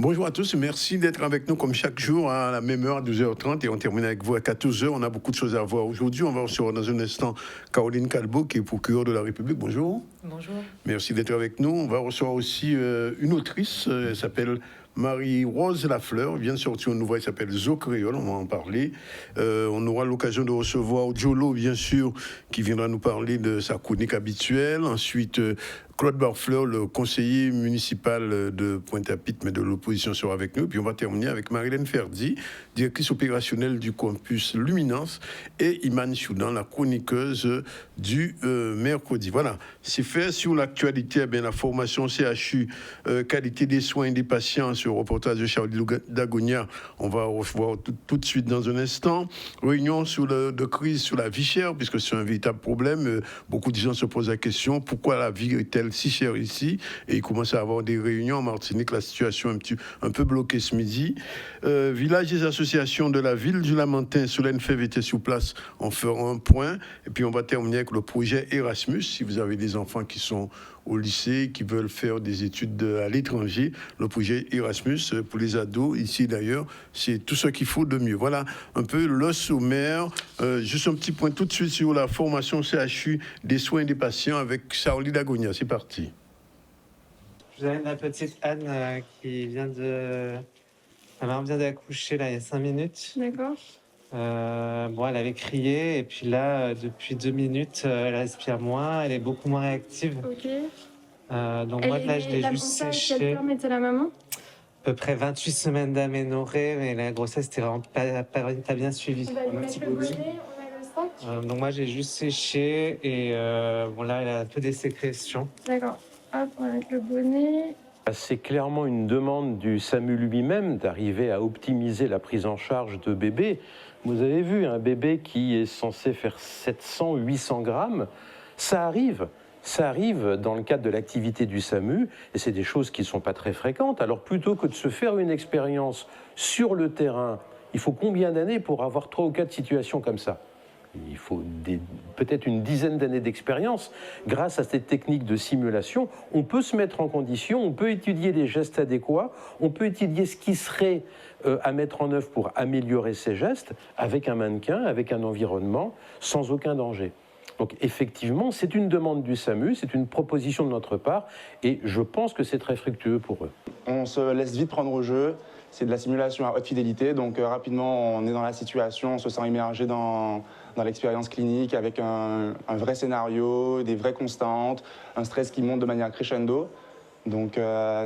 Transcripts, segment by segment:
Bonjour à tous, merci d'être avec nous comme chaque jour à la même heure, à 12h30, et on termine avec vous à 14h. On a beaucoup de choses à voir aujourd'hui. On va recevoir dans un instant Caroline Calbo, qui est procureure de la République. Bonjour. Bonjour. Merci d'être avec nous. On va recevoir aussi une autrice, elle s'appelle Marie-Rose Lafleur, vient de sortir un ouvrage qui s'appelle Zo Créole, on va en parler. On aura l'occasion de recevoir Jolo, bien sûr, qui viendra nous parler de sa chronique habituelle. Ensuite, Claude Barfleur, le conseiller municipal de Pointe-à-Pitre, mais de l'opposition, sera avec nous. Puis on va terminer avec Marilène Ferdi, directrice opérationnelle du campus Luminance, et Iman Choudan, la chroniqueuse du mercredi. Voilà, c'est fait sur l'actualité. La formation CHU, qualité des soins des patients, sur le reportage de Charlie Dagonia, on va revoir tout de suite dans un instant. Réunion de crise sur la vie chère, puisque c'est un véritable problème. Beaucoup de gens se posent la question, pourquoi la vie est-elle si chère ici? Et il commence à avoir des réunions en Martinique, la situation est un peu bloquée ce midi. Village des associations de la ville du Lamentin, Solène Fèvre était sur place, on fera un point. Et puis on va terminer avec le projet Erasmus. Si vous avez des enfants qui sont au lycée, qui veulent faire des études à l'étranger, le projet Erasmus pour les ados, ici d'ailleurs, c'est tout ce qu'il faut de mieux. Voilà un peu le sommaire. Juste un petit point tout de suite sur la formation CHU des soins des patients avec Charlie Dagonia. C'est parti. Je vous amène la petite Anne qui vient de... Elle vient d'accoucher là il y a 5 minutes. D'accord. Bon, elle avait crié et puis là, depuis 2 minutes, elle respire moins, elle est beaucoup moins réactive. Ok. Donc moi, là, je l'ai juste séchée. Quelle terme était la maman? À peu près 28 semaines d'aménorrhée, mais la grossesse n'était vraiment pas bien suivie. On va lui mettre le bonnet, on met le sac. Donc moi, j'ai juste séché et bon là, elle a un peu des sécrétions. D'accord. Hop, on va mettre le bonnet. C'est clairement une demande du SAMU lui-même d'arriver à optimiser la prise en charge de bébés. Vous avez vu, un bébé qui est censé faire 700-800 grammes, ça arrive dans le cadre de l'activité du SAMU, et c'est des choses qui ne sont pas très fréquentes. Alors plutôt que de se faire une expérience sur le terrain, il faut combien d'années pour avoir 3 ou 4 situations comme ça ? Il faut peut-être une dizaine d'années d'expérience. Grâce à cette technique de simulation, on peut se mettre en condition, on peut étudier les gestes adéquats, on peut étudier ce qui serait à mettre en œuvre pour améliorer ces gestes avec un mannequin, avec un environnement, sans aucun danger. Donc effectivement, c'est une demande du SAMU, c'est une proposition de notre part, et je pense que c'est très fructueux pour eux. On se laisse vite prendre au jeu. C'est de la simulation à haute fidélité, donc rapidement on est dans la situation, on se sent immergé dans l'expérience clinique avec un vrai scénario, des vraies constantes, un stress qui monte de manière crescendo. Donc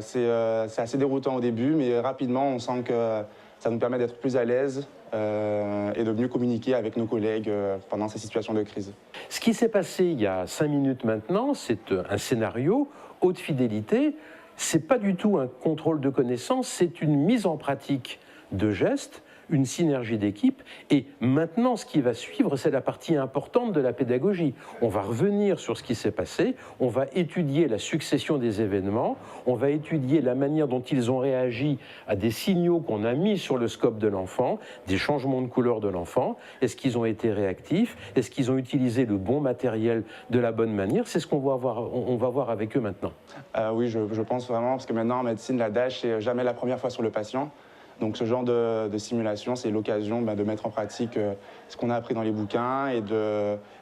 c'est assez déroutant au début, mais rapidement on sent que ça nous permet d'être plus à l'aise et de mieux communiquer avec nos collègues pendant ces situations de crise. Ce qui s'est passé il y a 5 minutes maintenant, c'est un scénario haute fidélité. C'est pas du tout un contrôle de connaissances, c'est une mise en pratique de gestes, une synergie d'équipe. Et maintenant, ce qui va suivre, c'est la partie importante de la pédagogie. On va revenir sur ce qui s'est passé, on va étudier la succession des événements, on va étudier la manière dont ils ont réagi à des signaux qu'on a mis sur le scope de l'enfant, des changements de couleur de l'enfant. Est-ce qu'ils ont été réactifs? Est-ce qu'ils ont utilisé le bon matériel de la bonne manière? C'est ce qu'on va voir avec eux maintenant. Oui, je pense vraiment, parce que maintenant en médecine, la DASH, c'est jamais la première fois sur le patient. Donc ce genre de simulation, c'est l'occasion de mettre en pratique ce qu'on a appris dans les bouquins et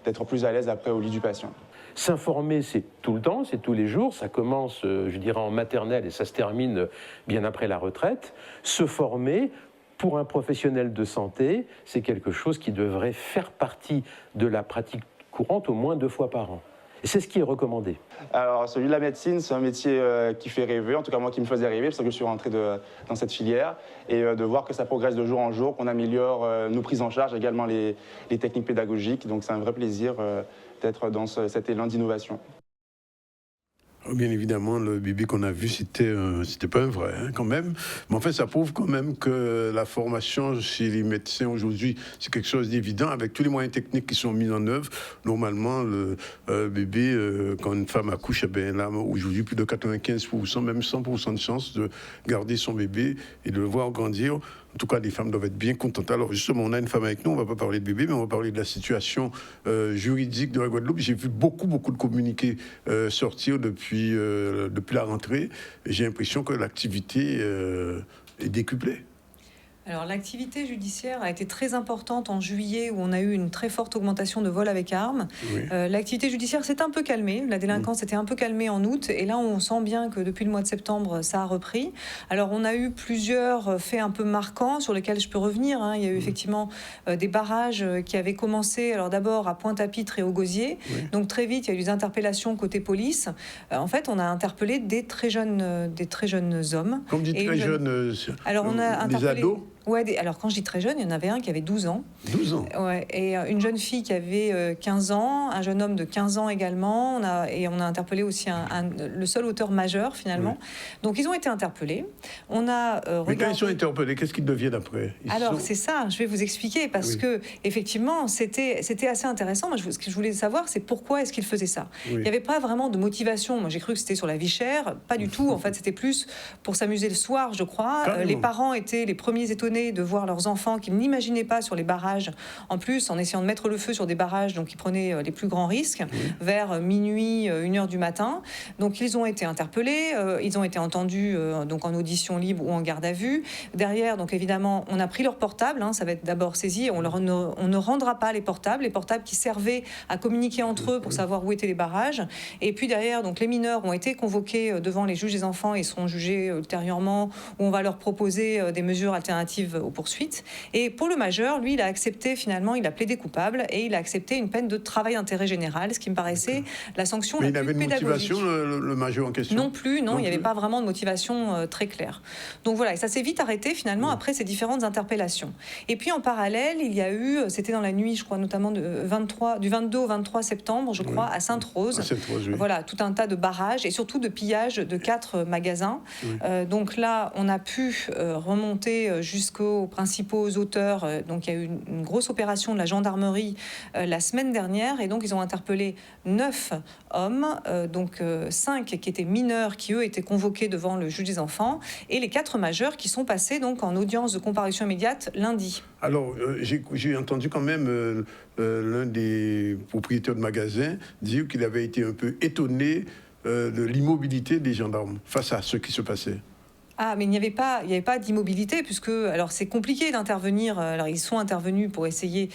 d'être plus à l'aise après au lit du patient. S'informer, c'est tout le temps, c'est tous les jours. Ça commence, je dirais, en maternelle et ça se termine bien après la retraite. Se former, pour un professionnel de santé, c'est quelque chose qui devrait faire partie de la pratique courante au moins 2 fois par an. Et c'est ce qui est recommandé. Alors, celui de la médecine, c'est un métier qui fait rêver, en tout cas moi qui me faisait rêver, parce que je suis rentré dans cette filière, et de voir que ça progresse de jour en jour, qu'on améliore nos prises en charge, également les techniques pédagogiques. Donc c'est un vrai plaisir d'être dans cet élan d'innovation. Bien évidemment, le bébé qu'on a vu, c'était pas un vrai, hein, quand même. Mais en fait, ça prouve quand même que la formation chez les médecins aujourd'hui, c'est quelque chose d'évident. Avec tous les moyens techniques qui sont mis en œuvre, normalement, le bébé, quand une femme accouche, là, aujourd'hui, plus de 95%, même 100% de chance de garder son bébé et de le voir grandir En tout cas, les femmes doivent être bien contentes. Alors justement, on a une femme avec nous, on ne va pas parler de bébé, mais on va parler de la situation juridique de la Guadeloupe. J'ai vu beaucoup de communiqués sortir depuis la rentrée. J'ai l'impression que l'activité est décuplée. Alors l'activité judiciaire a été très importante en juillet où on a eu une très forte augmentation de vols avec armes. Oui. L'activité judiciaire s'est un peu calmée, la délinquance s'était un peu calmée en août et là on sent bien que depuis le mois de septembre ça a repris. Alors on a eu plusieurs faits un peu marquants sur lesquels je peux revenir. Il y a eu effectivement des barrages qui avaient commencé alors d'abord à Pointe-à-Pitre et au Gosier. Oui. Donc très vite il y a eu des interpellations côté police. En fait on a interpellé des très jeunes hommes. Comme dit très jeunes, alors on a des interpellé... ados. Ouais, alors quand je dis très jeune, il y en avait un qui avait 12 ans. 12 ans. Ouais, et une jeune fille qui avait 15 ans, un jeune homme de 15 ans également. On a interpellé aussi le seul auteur majeur finalement. Oui. Donc ils ont été interpellés. On a Mais quand ils sont interpellés, qu'est-ce qu'ils deviennent après? C'est ça, je vais vous expliquer parce que effectivement c'était assez intéressant. Moi, ce que je voulais savoir, c'est pourquoi est-ce qu'ils faisaient ça. Il n'y avait pas vraiment de motivation. Moi j'ai cru que c'était sur la vie chère, pas du tout. En fait c'était plus pour s'amuser le soir, je crois. Les parents étaient les premiers étonnés de voir leurs enfants qu'ils n'imaginaient pas sur les barrages. En plus, en essayant de mettre le feu sur des barrages, donc ils prenaient les plus grands risques vers minuit, 1h du matin. Donc ils ont été interpellés, ils ont été entendus donc en audition libre ou en garde à vue. Derrière, donc évidemment, on a pris leur portable. Ça va être d'abord saisi. On ne rendra pas les portables qui servaient à communiquer entre eux pour savoir où étaient les barrages. Et puis derrière, donc les mineurs ont été convoqués devant les juges des enfants et seront jugés ultérieurement, où on va leur proposer des mesures alternatives aux poursuites. Et pour le majeur, lui, il a accepté finalement, il a plaidé coupable et il a accepté une peine de travail d'intérêt général, ce qui me paraissait la sanction la plus pédagogique. Mais il avait une motivation, le majeur en question? Non plus, non, il n'y avait pas vraiment de motivation très claire. Donc voilà, et ça s'est vite arrêté finalement après ces différentes interpellations. Et puis en parallèle, il y a eu, c'était dans la nuit, je crois, notamment du 22 au 23 septembre, je crois, à Sainte-Rose. Voilà, tout un tas de barrages et surtout de pillages de 4 magasins. Donc là, on a pu remonter jusqu'aux principaux auteurs. Donc il y a eu une grosse opération de la gendarmerie la semaine dernière et donc ils ont interpellé 9 hommes, donc 5 qui étaient mineurs qui eux étaient convoqués devant le juge des enfants et les 4 majeurs qui sont passés donc en audience de comparution immédiate lundi. Alors j'ai entendu quand même l'un des propriétaires de magasins dire qu'il avait été un peu étonné de l'immobilité des gendarmes face à ce qui se passait. Ah, mais il n'y avait pas d'immobilité, puisque alors c'est compliqué d'intervenir. Alors ils sont intervenus pour essayer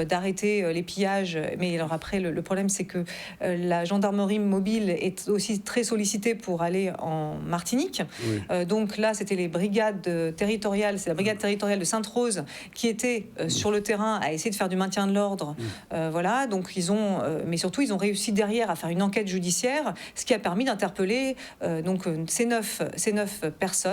d'arrêter les pillages, mais alors après le problème c'est que la gendarmerie mobile est aussi très sollicitée pour aller en Martinique. Donc là c'était les brigades territoriales, c'est la brigade territoriale de Sainte-Rose qui était sur le terrain à essayer de faire du maintien de l'ordre. Voilà, donc mais surtout ils ont réussi derrière à faire une enquête judiciaire, ce qui a permis d'interpeller donc ces 9 personnes.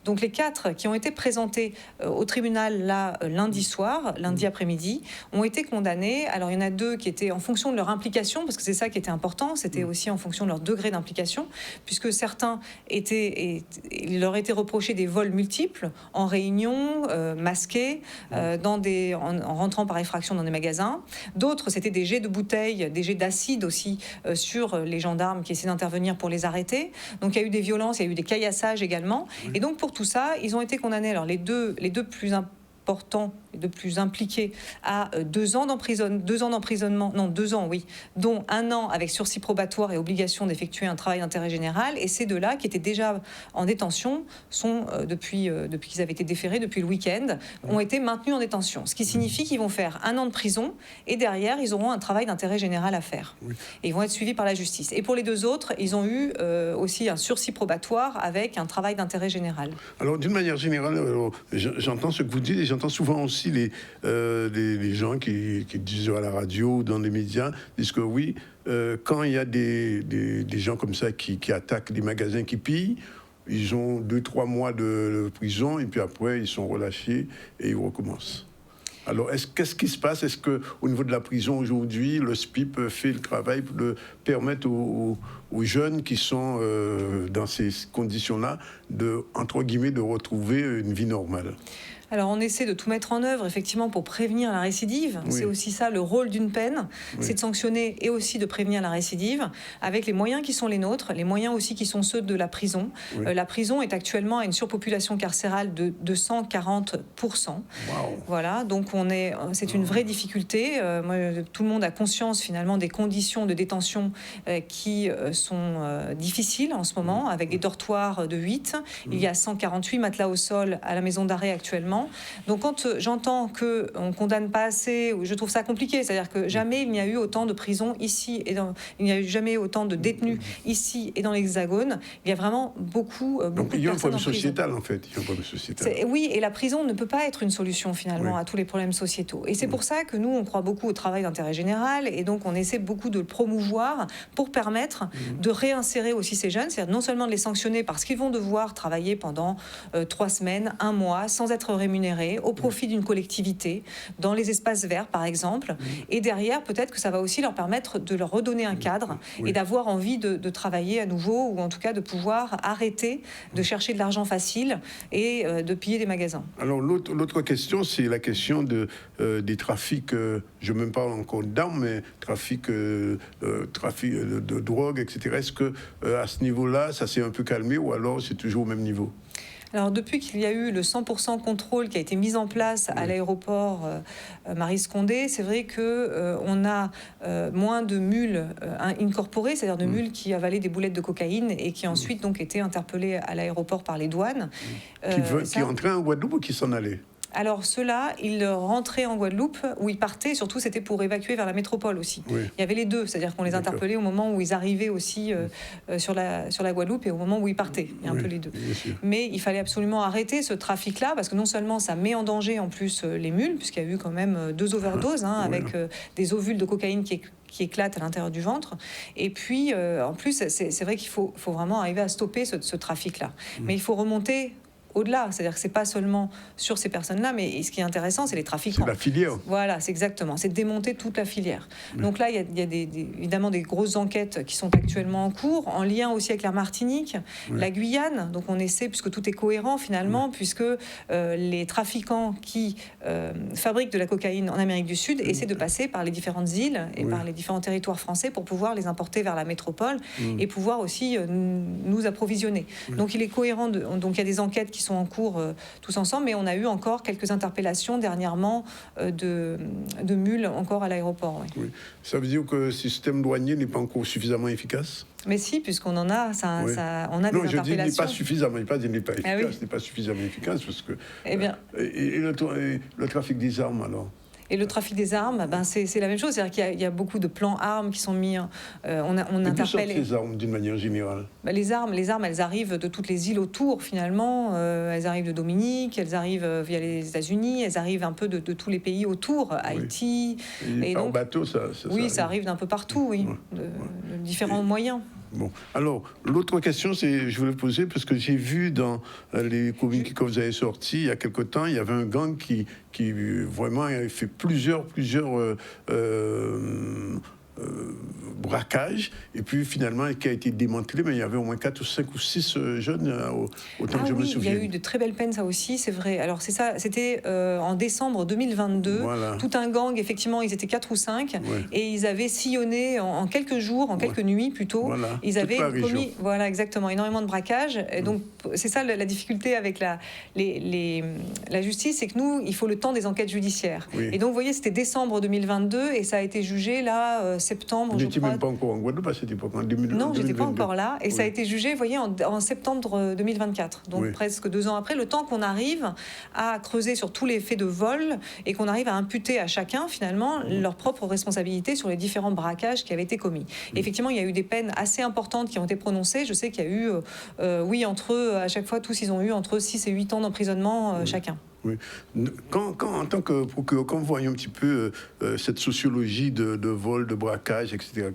Donc les 4 qui ont été présentés au tribunal là lundi après-midi, ont été condamnés. Alors il y en a 2 qui étaient en fonction de leur implication, parce que c'est ça qui était important, c'était aussi en fonction de leur degré d'implication, puisque certains il leur était reproché des vols multiples en réunion, masqués, en rentrant par effraction dans des magasins. D'autres c'était des jets de bouteilles, des jets d'acide aussi sur les gendarmes qui essaient d'intervenir pour les arrêter. Donc il y a eu des violences, il y a eu des caillassages également. Et donc pour tout ça, ils ont été condamnés. Alors les deux plus importants, les 2 plus impliqués, à 2 ans d'emprisonnement, non 2 ans, oui, dont 1 an avec sursis probatoire et obligation d'effectuer un travail d'intérêt général. Et ces 2-là, qui étaient déjà en détention, sont depuis qu'ils avaient été déférés, depuis le week-end, ont été maintenus en détention. Ce qui signifie qu'ils vont faire 1 an de prison et derrière, ils auront un travail d'intérêt général à faire. Et ils vont être suivis par la justice. Et pour les 2 autres, ils ont eu aussi un sursis probatoire avec un travail d'intérêt général. Alors d'une manière générale, j'entends ce que vous dites et j'entends souvent aussi les gens qui disent à la radio ou dans les médias, disent que oui, quand il y a des gens comme ça qui attaquent des magasins, qui pillent, ils ont 2-3 mois de prison et puis après ils sont relâchés et ils recommencent. Alors, qu'est-ce qui se passe? Est-ce qu'au niveau de la prison aujourd'hui, le SPIP fait le travail pour permettre aux jeunes qui sont dans ces conditions-là entre guillemets, de retrouver une vie normale? Alors on essaie de tout mettre en œuvre effectivement pour prévenir la récidive. Oui. C'est aussi ça le rôle d'une peine, c'est de sanctionner et aussi de prévenir la récidive avec les moyens qui sont les nôtres, les moyens aussi qui sont ceux de la prison. La prison est actuellement à une surpopulation carcérale de 240%. Wow. Voilà, donc c'est une vraie difficulté. Tout le monde a conscience finalement des conditions de détention qui sont difficiles en ce moment, avec des dortoirs de 8. Il y a 148 matelas au sol à la maison d'arrêt actuellement. Donc quand j'entends qu'on ne condamne pas assez, je trouve ça compliqué. C'est-à-dire que jamais il n'y a eu autant de prisons ici, il n'y a eu jamais autant de détenus ici et dans l'Hexagone. Il y a vraiment beaucoup Donc de il y a un personnes problème en prison. sociétal, en fait. Il y a un problème sociétal. Oui, et la prison ne peut pas être une solution finalement Oui. à tous les problèmes sociétaux. Et c'est pour ça que nous, on croit beaucoup au travail d'intérêt général, et donc on essaie beaucoup de le promouvoir pour permettre de réinsérer aussi ces jeunes, c'est-à-dire non seulement de les sanctionner parce qu'ils vont devoir travailler pendant 3 semaines, 1 mois, sans être rémunérés, au profit d'une collectivité, dans les espaces verts par exemple, et derrière peut-être que ça va aussi leur permettre de leur redonner un cadre et d'avoir envie de travailler à nouveau, ou en tout cas de pouvoir arrêter de chercher de l'argent facile et de piller des magasins. Alors l'autre question, c'est la question des trafics, je ne même parle encore d'armes, mais trafic de drogue, etc. Est-ce que à ce niveau-là, ça s'est un peu calmé, ou alors c'est toujours au même niveau? Alors depuis qu'il y a eu le 100% contrôle qui a été mis en place à l'aéroport Maryse Condé, c'est vrai que on a moins de mules incorporées, c'est-à-dire de mules qui avalaient des boulettes de cocaïne et qui ensuite donc étaient interpellées à l'aéroport par les douanes. Qui entraient en Guadeloupe ou qui s'en allaient? Alors ceux-là, ils rentraient en Guadeloupe, où ils partaient, surtout c'était pour évacuer vers la métropole aussi. Oui. Il y avait les deux, c'est-à-dire qu'on les interpellait au moment où ils arrivaient aussi sur la Guadeloupe et au moment où ils partaient. Il y a un peu les deux. Mais il fallait absolument arrêter ce trafic-là, parce que non seulement ça met en danger en plus les mules, puisqu'il y a eu quand même 2 overdoses, avec des ovules de cocaïne qui éclatent à l'intérieur du ventre. Et puis, en plus, c'est vrai qu'il faut vraiment arriver à stopper ce trafic-là. Mais il faut remonter au-delà, c'est-à-dire que c'est pas seulement sur ces personnes-là, mais ce qui est intéressant, c'est les trafiquants. C'est la filière. Voilà, c'est exactement, c'est de démonter toute la filière. Donc là, il y a évidemment des grosses enquêtes qui sont actuellement en cours, en lien aussi avec la Martinique, la Guyane. Donc on essaie, puisque tout est cohérent finalement, puisque les trafiquants qui fabriquent de la cocaïne en Amérique du Sud essaient de passer par les différentes îles et par les différents territoires français pour pouvoir les importer vers la métropole et pouvoir aussi nous approvisionner. Donc il est cohérent, donc il y a des enquêtes qui sont en cours tous ensemble, mais on a eu encore quelques interpellations dernièrement de mules encore à l'aéroport. Oui. Ça veut dire que le système douanier n'est pas encore suffisamment efficace? Mais si, puisqu'on en a, on a non, des je dis interpellations. n'est pas suffisamment, il n'est pas efficace, Ah oui. n'est pas suffisamment efficace, parce que... Eh bien... et le trafic des armes, alors? Et le trafic des armes, c'est la même chose. C'est-à-dire qu'il y a beaucoup de plans armes qui sont mis. On interpelle les armes d'une manière générale. Les armes, elles arrivent de toutes les îles autour finalement. Elles arrivent de Dominique, elles arrivent via les États-Unis, elles arrivent un peu de tous les pays autour, Haïti. Et par bateau, ça ça arrive d'un peu partout, de différents moyens. Bon, alors, l'autre question, je voulais poser, parce que j'ai vu dans les communiqués que vous avez sortis il y a quelque temps, il y avait un gang qui vraiment avait fait plusieurs braquage, et puis finalement qui a été démantelé, mais il y avait au moins 4 ou 5 ou 6 jeunes, autant que je me souviens. Il y a eu de très belles peines, ça aussi, c'est vrai. Alors c'est ça, c'était en décembre 2022, tout un gang, effectivement, ils étaient 4 ou 5, et ils avaient sillonné en quelques jours, en quelques nuits plutôt, ils avaient commis, exactement, énormément de braquages, et donc c'est ça la difficulté avec la justice, c'est que nous, il faut le temps des enquêtes judiciaires. Et donc, vous voyez, c'était décembre 2022, et ça a été jugé là, septembre, je crois. Même pas encore en Guadeloupe à cette époque, en 2022. Non, j'étais pas encore là. Et ça a été jugé, vous voyez, en septembre 2024. Donc presque 2 ans après, le temps qu'on arrive à creuser sur tous les faits de vol et qu'on arrive à imputer à chacun, finalement, leur propre responsabilité sur les différents braquages qui avaient été commis. Et effectivement, il y a eu des peines assez importantes qui ont été prononcées. Je sais qu'il y a eu, à chaque fois, tous, ils ont eu entre 6 et 8 ans d'emprisonnement chacun. Oui. En tant que procureur, quand vous voyez un petit peu cette sociologie de vol, de braquage, etc.,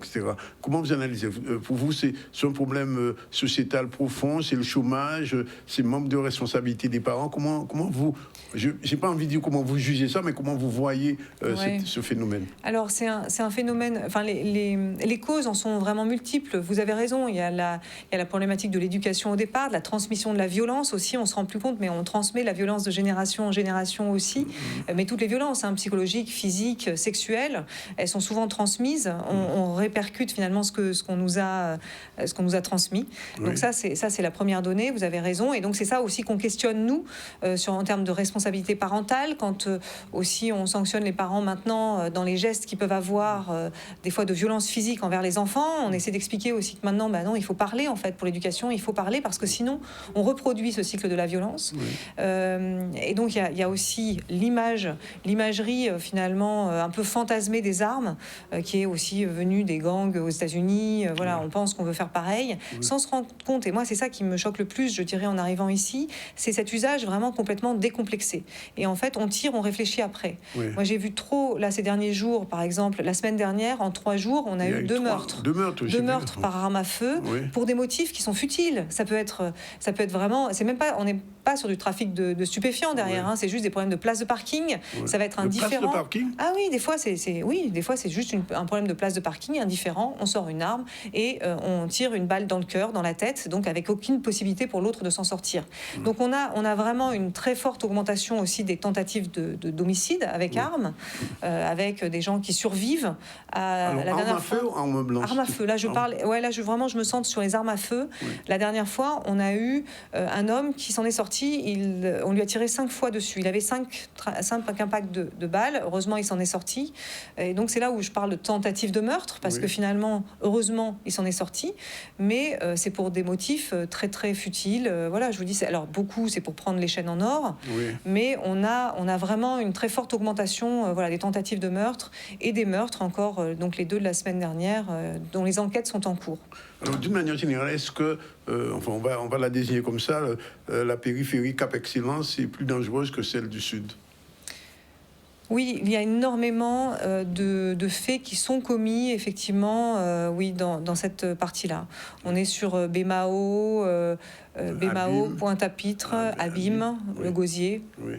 comment vous analysez? Pour vous, c'est un problème sociétal profond, c'est le chômage, c'est le manque de responsabilité des parents. Comment vous... Je n'ai pas envie de dire comment vous jugez ça, mais comment vous voyez ce phénomène? Alors, c'est un phénomène... Enfin, les causes en sont vraiment multiples. Vous avez raison, il y a la problématique de l'éducation au départ, de la transmission de la violence aussi. On ne se rend plus compte, mais on transmet la violence de génération génération en génération aussi. Mais toutes les violences, psychologiques, physiques, sexuelles, elles sont souvent transmises. On répercute finalement ce qu'on nous a transmis. Oui. Donc ça, c'est la première donnée. Vous avez raison. Et donc c'est ça aussi qu'on questionne nous en termes de responsabilité parentale, quand aussi on sanctionne les parents maintenant dans les gestes qu'ils peuvent avoir des fois de violence physique envers les enfants. On essaie d'expliquer aussi que maintenant, non, il faut parler en fait pour l'éducation. Il faut parler parce que sinon on reproduit ce cycle de la violence. Oui. Et donc il y a aussi l'imagerie finalement un peu fantasmée des armes qui est aussi venue des gangs aux États-Unis. Voilà, on pense qu'on veut faire pareil sans se rendre compte. Et moi, c'est ça qui me choque le plus, je dirais, en arrivant ici, c'est cet usage vraiment complètement décomplexé. Et en fait, on tire, on réfléchit après. Oui. Moi, j'ai vu trop, là, ces derniers jours, par exemple, la semaine dernière, en 3 jours, on a eu 2 meurtres. 2 meurtres, Deux meurtres par arme à feu, pour des motifs qui sont futiles. Ça peut être vraiment... C'est même pas... On n'est pas sur du trafic de stupéfiants derrière, c'est juste des problèmes de place de parking. Ça va être indifférent. Place de parking ? Ah oui, des fois, c'est juste un problème de place de parking indifférent. On sort une arme et on tire une balle dans le cœur, dans la tête, donc avec aucune possibilité pour l'autre de s'en sortir. Donc on a vraiment une très forte augmentation aussi des tentatives d'homicide avec armes, avec des gens qui survivent. Alors, la dernière fois, arme à feu ou arme blanche ? Arme à feu. Là, je parle. Ouais, là, je me centre sur les armes à feu. La dernière fois, on a eu un homme qui s'en est sorti. On lui a tiré 5 fois dessus. Il avait 5 impacts de balles. Heureusement, il s'en est sorti. Et donc, c'est là où je parle de tentative de meurtre, parce que finalement, heureusement, il s'en est sorti. Mais c'est pour des motifs très, très futiles. Voilà, je vous dis, alors beaucoup, c'est pour prendre les chaînes en or. Mais on a vraiment une très forte augmentation des tentatives de meurtre et des meurtres encore, donc les 2 de la semaine dernière, dont les enquêtes sont en cours. Alors, d'une manière générale, est-ce que, on va la désigner comme ça, la périphérie Cap-Excellence est plus dangereuse que celle du Sud ? Oui, il y a énormément de faits qui sont commis, effectivement, dans cette partie-là. On est sur Bémao, Pointe-à-Pitre, Abîme, le Gosier. Oui.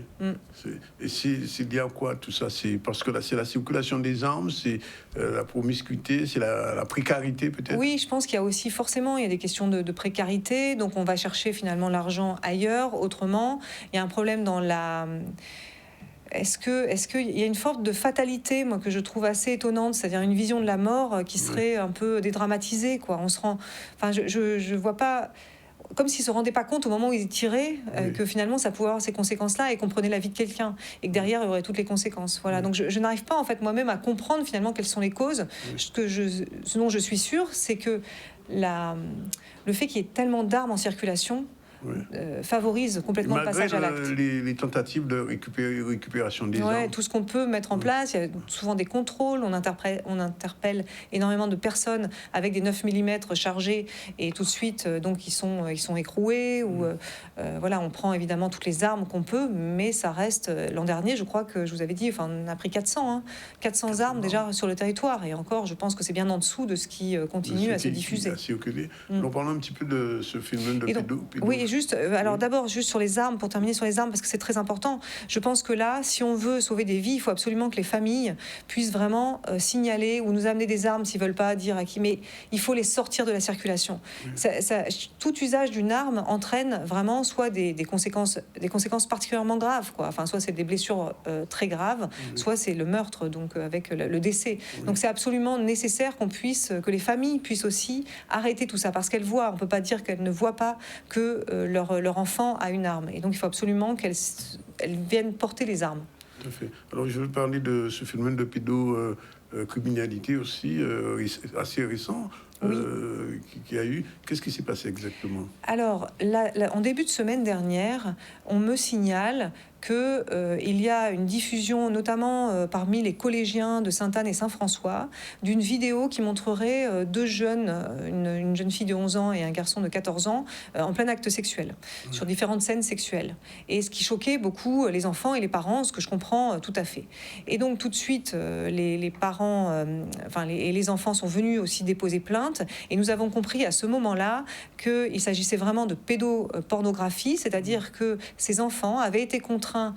Et c'est lié à quoi tout ça ? C'est parce que là, c'est la circulation des armes, c'est la promiscuité, c'est la précarité peut-être ? Oui, je pense qu'il y a aussi forcément, il y a des questions de précarité, donc on va chercher finalement l'argent ailleurs, autrement. Il y a un problème dans la... Est-ce qu'il y a une forme de fatalité, moi, que je trouve assez étonnante, c'est-à-dire une vision de la mort qui serait un peu dédramatisée, quoi. On se rend... Enfin, je vois pas... Comme s'ils ne se rendaient pas compte au moment où ils tiraient que finalement ça pouvait avoir ces conséquences-là et qu'on prenait la vie de quelqu'un et que derrière il y aurait toutes les conséquences. Voilà. Donc je n'arrive pas en fait moi-même à comprendre finalement quelles sont les causes. Ce dont je suis sûre, c'est que le fait qu'il y ait tellement d'armes en circulation favorise complètement le passage à l'acte. Les tentatives de récupération des armes. Tout ce qu'on peut mettre en place, il y a souvent des contrôles, on interpelle énormément de personnes avec des 9 mm chargés et tout de suite donc ils sont écroués ou on prend évidemment toutes les armes qu'on peut, mais ça reste l'an dernier, je crois que je vous avais dit, on a pris 400 armes déjà sur le territoire et encore je pense que c'est bien en dessous de ce qui continue à se diffuser. On parle un petit peu de ce phénomène de pédo. Oui, et d'abord, juste sur les armes, pour terminer sur les armes, parce que c'est très important, je pense que là, si on veut sauver des vies, il faut absolument que les familles puissent vraiment signaler ou nous amener des armes s'ils veulent pas dire à qui, mais il faut les sortir de la circulation. Tout usage d'une arme entraîne vraiment soit des conséquences particulièrement graves, quoi. Enfin, soit c'est des blessures très graves, soit c'est le meurtre, donc avec le décès. Donc c'est absolument nécessaire que les familles puissent aussi arrêter tout ça, parce qu'elles voient, on peut pas dire qu'elles ne voient pas que leur enfant a une arme. Et donc, il faut absolument qu'elles viennent porter les armes. Tout à fait. Alors, je veux parler de ce phénomène de pédocriminalité aussi, assez récent. Qui a eu. Qu'est-ce qui s'est passé exactement ? Alors, en début de semaine dernière, on me signale qu'il y a une diffusion, notamment parmi les collégiens de Sainte-Anne et Saint-François, d'une vidéo qui montrerait 2 jeunes, une jeune fille de 11 ans et un garçon de 14 ans, en plein acte sexuel, sur différentes scènes sexuelles. Et ce qui choquait beaucoup les enfants et les parents, ce que je comprends tout à fait. Et donc, tout de suite, les parents et les enfants sont venus aussi déposer plainte. Et nous avons avons compris à ce moment-là qu'il s'agissait vraiment de pédopornographie, c'est-à-dire que ces enfants avaient été contraints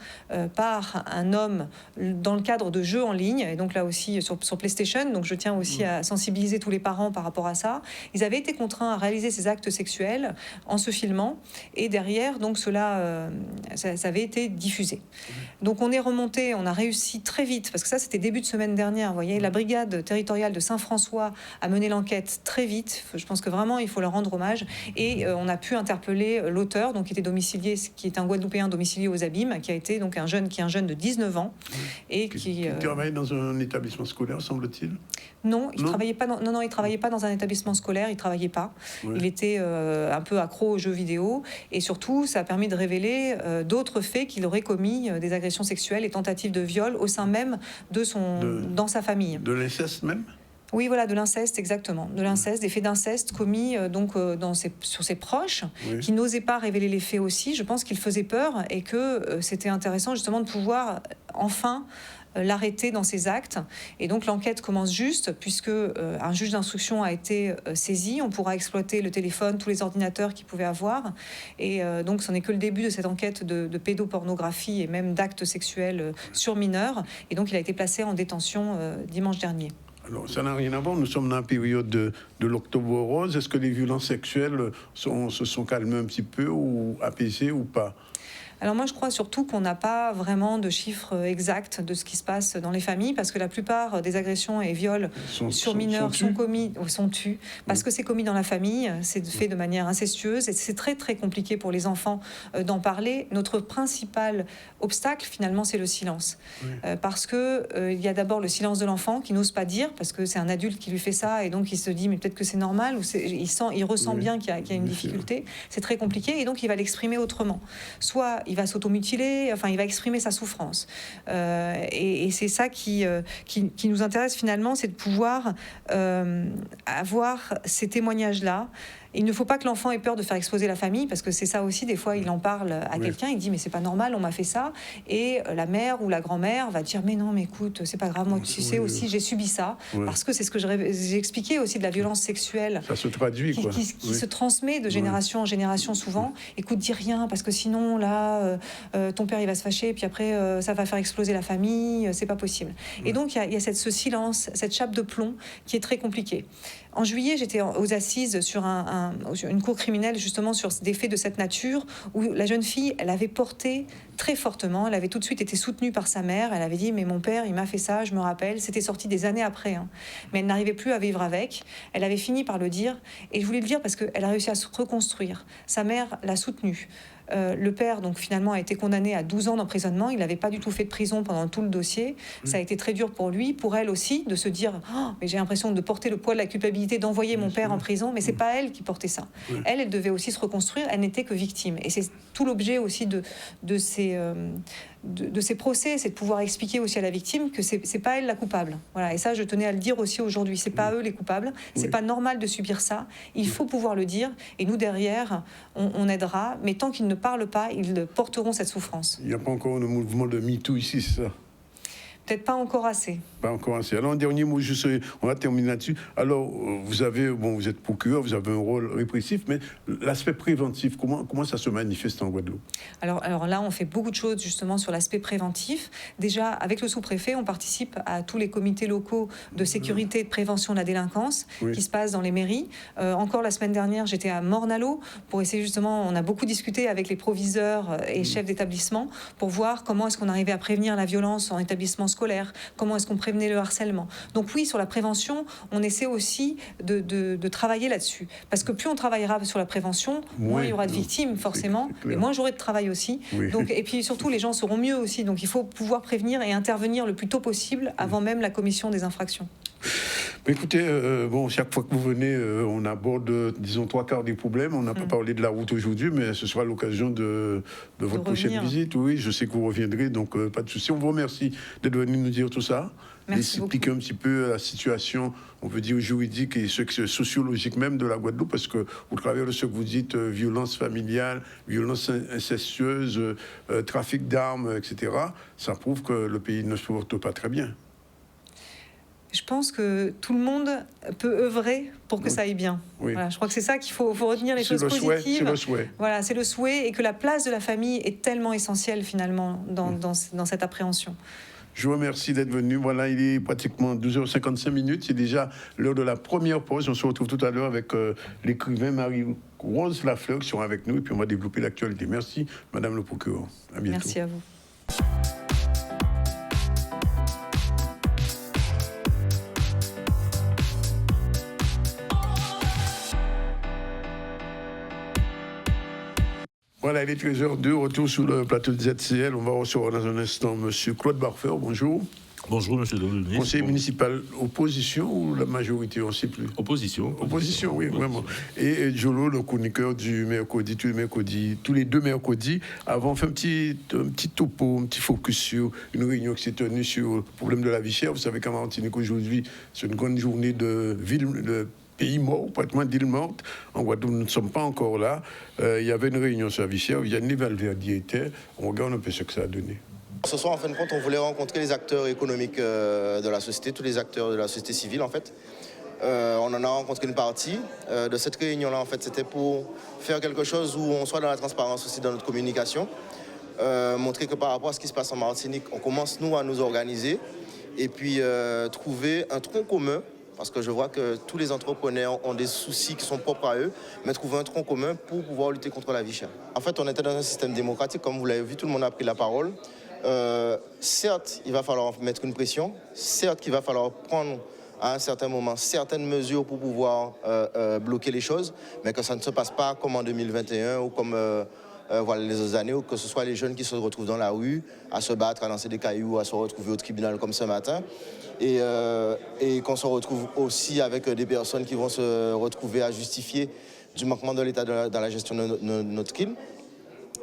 par un homme dans le cadre de jeux en ligne, et donc là aussi sur PlayStation, donc je tiens aussi à sensibiliser tous les parents par rapport à ça. Ils avaient été contraints à réaliser ces actes sexuels en se filmant, et derrière, donc cela, ça avait été diffusé. Donc on est remonté, on a réussi très vite, parce que ça c'était début de semaine dernière, vous voyez, la brigade territoriale de Saint-François a mené l'enquête très vite, je pense que vraiment il faut leur rendre hommage, et on a pu interpeller l'auteur, donc qui était domicilié, qui est un Guadeloupéen domicilié aux Abîmes, qui a été donc un jeune de 19 ans, et qui travaille dans un établissement scolaire, semble-t-il. Non, il travaillait pas. Non, il travaillait pas dans un établissement scolaire. Il travaillait pas. Oui. Il était un peu accro aux jeux vidéo, et surtout, ça a permis de révéler d'autres faits qu'il aurait commis, des agressions sexuelles et tentatives de viol au sein même dans sa famille. De l'inceste même. Oui, voilà, de l'inceste, exactement. De l'inceste, des faits d'inceste commis sur ses proches, qui n'osaient pas révéler les faits aussi. Je pense qu'il faisait peur, et que c'était intéressant justement de pouvoir enfin l'arrêter dans ses actes. Et donc l'enquête commence juste, puisque un juge d'instruction a été saisi. On pourra exploiter le téléphone, tous les ordinateurs qu'il pouvait avoir. Et donc ce n'est que le début de cette enquête de pédopornographie et même d'actes sexuels sur mineurs. Et donc il a été placé en détention dimanche dernier. Alors, ça n'a rien à voir. Nous sommes dans la période de l'Octobre Rose. Est-ce que les violences sexuelles se sont calmées un petit peu ou apaisées ou pas ? Alors moi, je crois surtout qu'on n'a pas vraiment de chiffres exacts de ce qui se passe dans les familles, parce que la plupart des agressions et viols sur mineurs sont tues, parce que c'est commis dans la famille, c'est fait de manière incestueuse, et c'est très très compliqué pour les enfants d'en parler. Notre principal obstacle, finalement, c'est le silence. Parce que il y a d'abord le silence de l'enfant qui n'ose pas dire, parce que c'est un adulte qui lui fait ça, et donc il se dit mais peut-être que c'est normal, ou il ressent bien qu'il y a une difficulté. C'est très compliqué, et donc il va l'exprimer autrement. Soit il va s'automutiler, enfin il va exprimer sa souffrance. Et c'est ça qui nous intéresse finalement, c'est de pouvoir avoir ces témoignages-là. Il ne faut pas que l'enfant ait peur de faire exploser la famille, parce que c'est ça aussi, des fois il en parle à quelqu'un, il dit mais c'est pas normal, on m'a fait ça, et la mère ou la grand-mère va dire mais non, mais écoute, c'est pas grave, moi tu sais aussi j'ai subi ça, parce que c'est ce que j'ai expliqué aussi de la violence sexuelle. Ça se traduit qui se transmet de génération en génération souvent. Écoute, dis rien, parce que sinon là ton père il va se fâcher, et puis après ça va faire exploser la famille, c'est pas possible. Et donc il y a ce silence, cette chape de plomb qui est très compliquée. En juillet, j'étais aux assises sur une cour criminelle, justement sur des faits de cette nature, où la jeune fille, elle avait porté très fortement, elle avait tout de suite été soutenue par sa mère, elle avait dit mais mon père il m'a fait ça, je me rappelle, c'était sorti des années après, mais elle n'arrivait plus à vivre avec, elle avait fini par le dire, et je voulais le dire parce qu'elle a réussi à se reconstruire, sa mère l'a soutenue. Le père, donc, finalement, a été condamné à 12 ans d'emprisonnement. Il n'avait pas du tout fait de prison pendant tout le dossier. Ça a été très dur pour lui, pour elle aussi, de se dire oh, mais j'ai l'impression de porter le poids de la culpabilité d'envoyer mon père en prison. Mais c'est pas elle qui portait ça. Elle devait aussi se reconstruire. Elle n'était que victime. Et c'est tout l'objet aussi de ces procès, c'est de pouvoir expliquer aussi à la victime que c'est pas elle la coupable. Voilà. Et ça, je tenais à le dire aussi aujourd'hui. C'est pas eux les coupables. C'est pas normal de subir ça. Il faut pouvoir le dire. Et nous, derrière, on aidera. Mais tant qu'ils ne parlent pas, ils porteront cette souffrance. Il n'y a pas encore le mouvement de MeToo ici, c'est ça? Peut-être pas encore assez. Pas encore assez. Alors, un dernier mot, juste, on va terminer là-dessus. Alors, vous êtes procureur, vous avez un rôle répressif, mais l'aspect préventif, comment ça se manifeste en Guadeloupe? Alors là, on fait beaucoup de choses justement sur l'aspect préventif. Déjà, avec le sous-préfet, on participe à tous les comités locaux de sécurité et de prévention de la délinquance qui se passent dans les mairies. Encore la semaine dernière, j'étais à Morne-à-l'Eau pour essayer justement, on a beaucoup discuté avec les proviseurs et chefs d'établissement pour voir comment est-ce qu'on arrivait à prévenir la violence en établissement scolaire, comment est-ce qu'on prévenait le harcèlement. Donc oui, sur la prévention, on essaie aussi de travailler là-dessus. Parce que plus on travaillera sur la prévention, moins il y aura de victimes, forcément, et moins j'aurai de travail aussi. Donc, et puis surtout, les gens seront mieux aussi. Donc il faut pouvoir prévenir et intervenir le plus tôt possible avant même la commission des infractions. Écoutez, chaque fois que vous venez, on aborde, disons, 3/4 des problèmes. On n'a pas parlé de la route aujourd'hui, mais ce sera l'occasion de votre prochaine visite. Oui, je sais que vous reviendrez, donc pas de souci. On vous remercie d'être venu nous dire tout ça. Expliquer un petit peu la situation, on peut dire juridique et sociologique même de la Guadeloupe, parce que au travers de ce que vous dites, violence familiale, violence incestueuse, trafic d'armes, etc., ça prouve que le pays ne se porte pas très bien. Je pense que tout le monde peut œuvrer pour que ça aille bien. Oui. Voilà, je crois que c'est ça qu'il faut retenir, les choses C'est positives. le souhait. Voilà, c'est le souhait, et que la place de la famille est tellement essentielle finalement dans cette appréhension. Je vous remercie d'être venu. Voilà, il est pratiquement 12h55. C'est déjà l'heure de la première pause. On se retrouve tout à l'heure avec l'écrivain Marie-Rose Lafleur qui sera avec nous et puis on va développer l'actualité. Merci, Madame le procureur. À bientôt. Merci à vous. Voilà, il est 13h02, retour sur le plateau de ZCL. On va recevoir dans un instant M. Claude Barfer. Bonjour. Bonjour, monsieur le Conseiller municipal, opposition ou la majorité, on ne sait plus. Opposition. Opposition, oui, vraiment. Et Jolo, le chroniqueur du mercredi, tous les deux mercredis, avant, on fait un petit topo, un petit focus sur une réunion qui s'est tenue sur le problème de la vie chère. Vous savez qu'en Martinique, aujourd'hui, c'est une grande journée de pays mort, pratiquement d'île morte. En Guadeloupe, nous ne sommes pas encore là. Il y avait une réunion sur la vie chère. Yannick Valverdi était. On regarde un peu ce que ça a donné. Ce soir, en fin de compte, on voulait rencontrer les acteurs économiques de la société, tous les acteurs de la société civile, en fait. On en a rencontré une partie. De cette réunion-là, en fait, c'était pour faire quelque chose où on soit dans la transparence aussi dans notre communication. Montrer que par rapport à ce qui se passe en Martinique, on commence, nous, à nous organiser et puis trouver un tronc commun. Parce que je vois que tous les entrepreneurs ont des soucis qui sont propres à eux, mais trouver un tronc commun pour pouvoir lutter contre la vie chère. En fait, on était dans un système démocratique, comme vous l'avez vu, tout le monde a pris la parole. Certes, il va falloir mettre une pression. Certes, il va falloir prendre à un certain moment certaines mesures pour pouvoir bloquer les choses, mais que ça ne se passe pas comme en 2021 ou comme voilà, les autres années, ou que ce soit les jeunes qui se retrouvent dans la rue à se battre, à lancer des cailloux, à se retrouver au tribunal comme ce matin. Et qu'on se retrouve aussi avec des personnes qui vont se retrouver à justifier du manquement de l'État dans la gestion de notre île.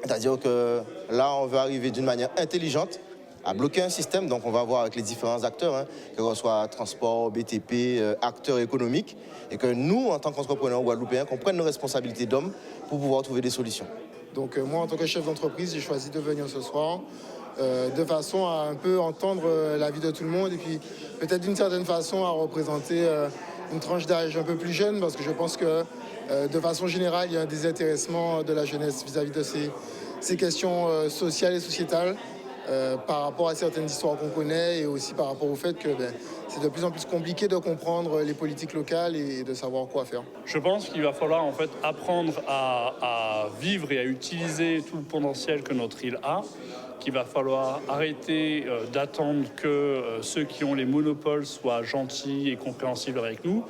C'est-à-dire que là, on veut arriver d'une manière intelligente à bloquer un système. Donc, on va voir avec les différents acteurs, que ce soit transport, BTP, acteurs économiques, et que nous, en tant qu'entrepreneurs guadeloupéens, qu'on prenne nos responsabilités d'hommes pour pouvoir trouver des solutions. Donc, moi, en tant que chef d'entreprise, j'ai choisi de venir ce soir de façon à un peu entendre la vie de tout le monde et puis peut-être d'une certaine façon à représenter une tranche d'âge un peu plus jeune, parce que je pense que de façon générale, il y a un désintéressement de la jeunesse vis-à-vis de ces questions sociales et sociétales par rapport à certaines histoires qu'on connaît, et aussi par rapport au fait que c'est de plus en plus compliqué de comprendre les politiques locales et de savoir quoi faire. Je pense qu'il va falloir en fait apprendre à vivre et à utiliser tout le potentiel que notre île a, qu'il va falloir arrêter d'attendre que ceux qui ont les monopoles soient gentils et compréhensibles avec nous.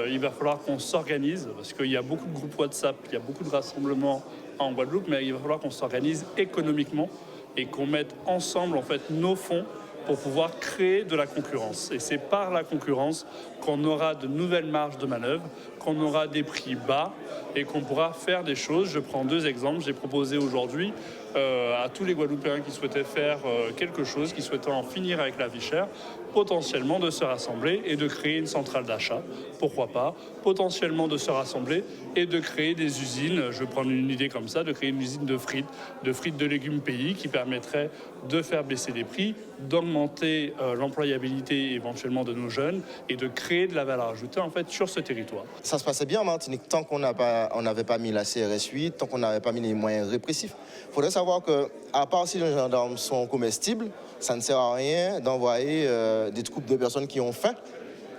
Il va falloir qu'on s'organise, parce qu'il y a beaucoup de groupes WhatsApp, il y a beaucoup de rassemblements en Guadeloupe, mais il va falloir qu'on s'organise économiquement et qu'on mette ensemble en fait nos fonds pour pouvoir créer de la concurrence. Et c'est par la concurrence qu'on aura de nouvelles marges de manœuvre, qu'on aura des prix bas et qu'on pourra faire des choses. Je prends deux exemples. J'ai proposé aujourd'hui à tous les Guadeloupéens qui souhaitaient faire quelque chose, qui souhaitaient en finir avec la vie chère, potentiellement de se rassembler et de créer une centrale d'achat, pourquoi pas, potentiellement de se rassembler et de créer des usines, je vais prendre une idée comme ça, de créer une usine de frites de légumes pays qui permettrait de faire baisser les prix, d'augmenter l'employabilité éventuellement de nos jeunes et de créer de la valeur ajoutée en fait sur ce territoire. Ça se passait bien en Martinique tant qu'on n'avait pas mis la CRS 8, tant qu'on n'avait pas mis les moyens répressifs. Il faudrait savoir que, à part si les gendarmes sont comestibles, ça ne sert à rien d'envoyer des troupes de personnes qui ont faim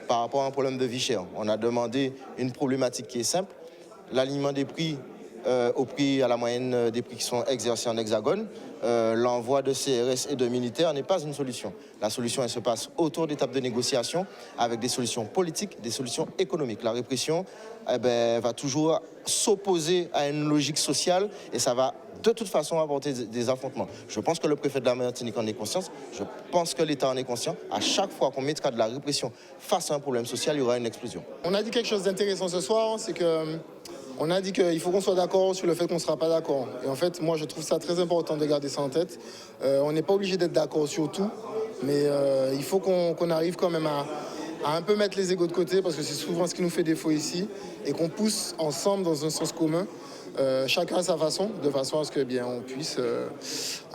par rapport à un problème de vie chère. On a demandé une problématique qui est simple, l'alignement des prix au prix à la moyenne des prix qui sont exercés en hexagone. L'envoi de CRS et de militaires n'est pas une solution. La solution, elle se passe autour d'étapes de négociation avec des solutions politiques, des solutions économiques. La répression va toujours s'opposer à une logique sociale et ça va de toute façon apporter des affrontements. Je pense que le préfet de la Martinique en est conscient. Je pense que l'État en est conscient. À chaque fois qu'on mettra de la répression face à un problème social, il y aura une explosion. On a dit quelque chose d'intéressant ce soir, c'est que on a dit qu'il faut qu'on soit d'accord sur le fait qu'on ne sera pas d'accord. Et en fait, moi, je trouve ça très important de garder ça en tête. On n'est pas obligé d'être d'accord sur tout, mais il faut qu'on arrive quand même à un peu mettre les égos de côté, parce que c'est souvent ce qui nous fait défaut ici, et qu'on pousse ensemble dans un sens commun, chacun à sa façon, de façon à ce que on puisse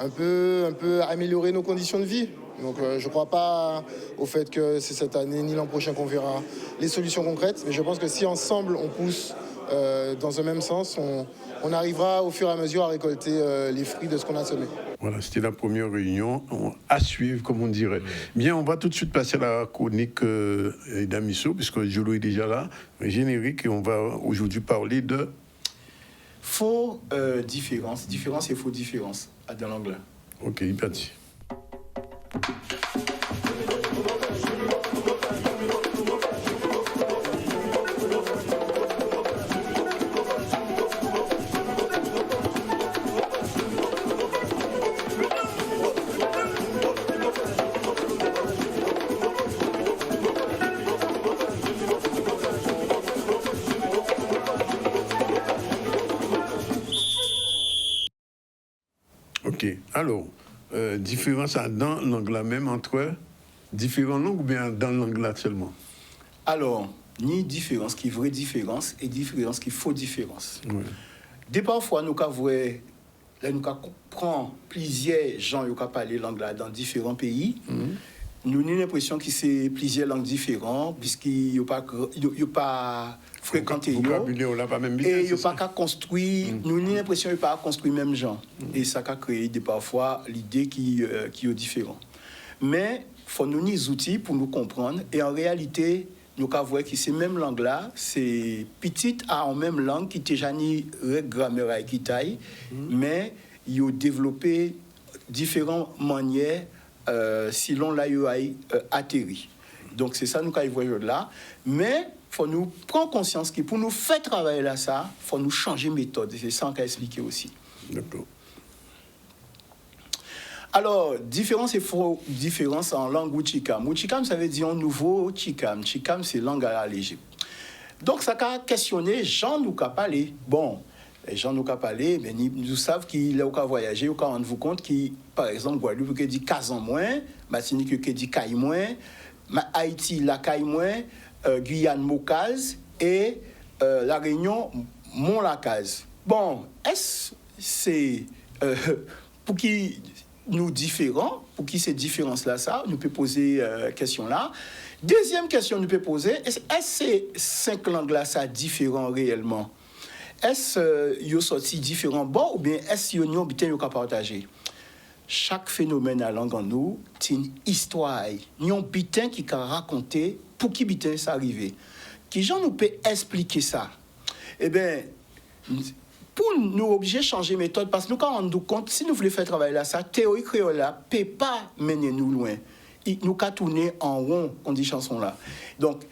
un peu améliorer nos conditions de vie. Donc je ne crois pas au fait que c'est cette année ni l'an prochain qu'on verra les solutions concrètes, mais je pense que si ensemble on pousse dans un même sens, on arrivera au fur et à mesure à récolter les fruits de ce qu'on a semé. Voilà, c'était la première réunion à suivre, comme on dirait. Bien, on va tout de suite passer à la chronique d'Amisso, puisque Jolo est déjà là, générique, et on va aujourd'hui parler de... Faux différence et faux différence dans l'anglais. Ok, parti. Ok, alors, différence dans l'anglais même entre différentes langues ou bien dans l'anglais seulement? Alors, ni différence qui est vraie différence et différence qui est faux différence. Ouais. Des parfois, nous prenons plusieurs gens qui parlent l'anglais dans différents pays. Nous avons l'impression que c'est plusieurs langues différentes, puisqu'ils n'ont pas fréquenté. Et ils n'ont pas qu'à construire. Nous avons l'impression qu'ils n'ont pas construire même gens. Et ça a créé parfois l'idée qui est différente. Mais il faut nous des outils pour nous comprendre. Et en réalité, nous avons vu que ces mêmes langues-là, c'est petite en même langue qui déjà ni grammaire qui taille, mais ils ont développé différentes manières si l'on l'a atterri. Donc c'est ça nous avons vu là. Mais il faut nous prendre conscience que pour nous faire travailler là, ça, il faut nous changer de méthode. C'est ça qu'on a expliqué aussi. D'accord. Alors, différence et faux différence en langue Wuchikam. Wuchikam, ça veut dire un nouveau Chikam. Chikam, c'est langue allégée. Donc, ça a questionné Jean nous a parlé. Bon, les gens nous a parlé, mais nous savons qu'il a voyagé, il a rendu compte qu'il, par exemple, Guadeloupe, qui dit Kazan moins, Martinique, qui dit Caille moins, Haïti, la Caille moins, Guyane, Mocaz, et la Réunion, Mont-Lacaz. Bon, est-ce c'est pour qui nous différents, pour qui ces différences-là, ça, nous peut poser question là. Deuxième question, nous peut poser, est-ce que ces 5 langues-là, ça différent réellement? Est-ce qu'ils sont sortis différents bon ou bien est-ce qu'ils ont bien partagé? Chaque phénomène à langue en nous, c'est une histoire. Ils ont bitin qui a raconté pour qui bitin ça arrivé. Qui gens nous peut expliquer ça? Eh bien, pour nous obliger à changer de méthode, parce que nous, quand on nous compte, si nous voulons faire travailler là, ça, théorie créole là, ne peut pas mener nous loin. Nous avons tourné en rond, on dit chanson là. Donc,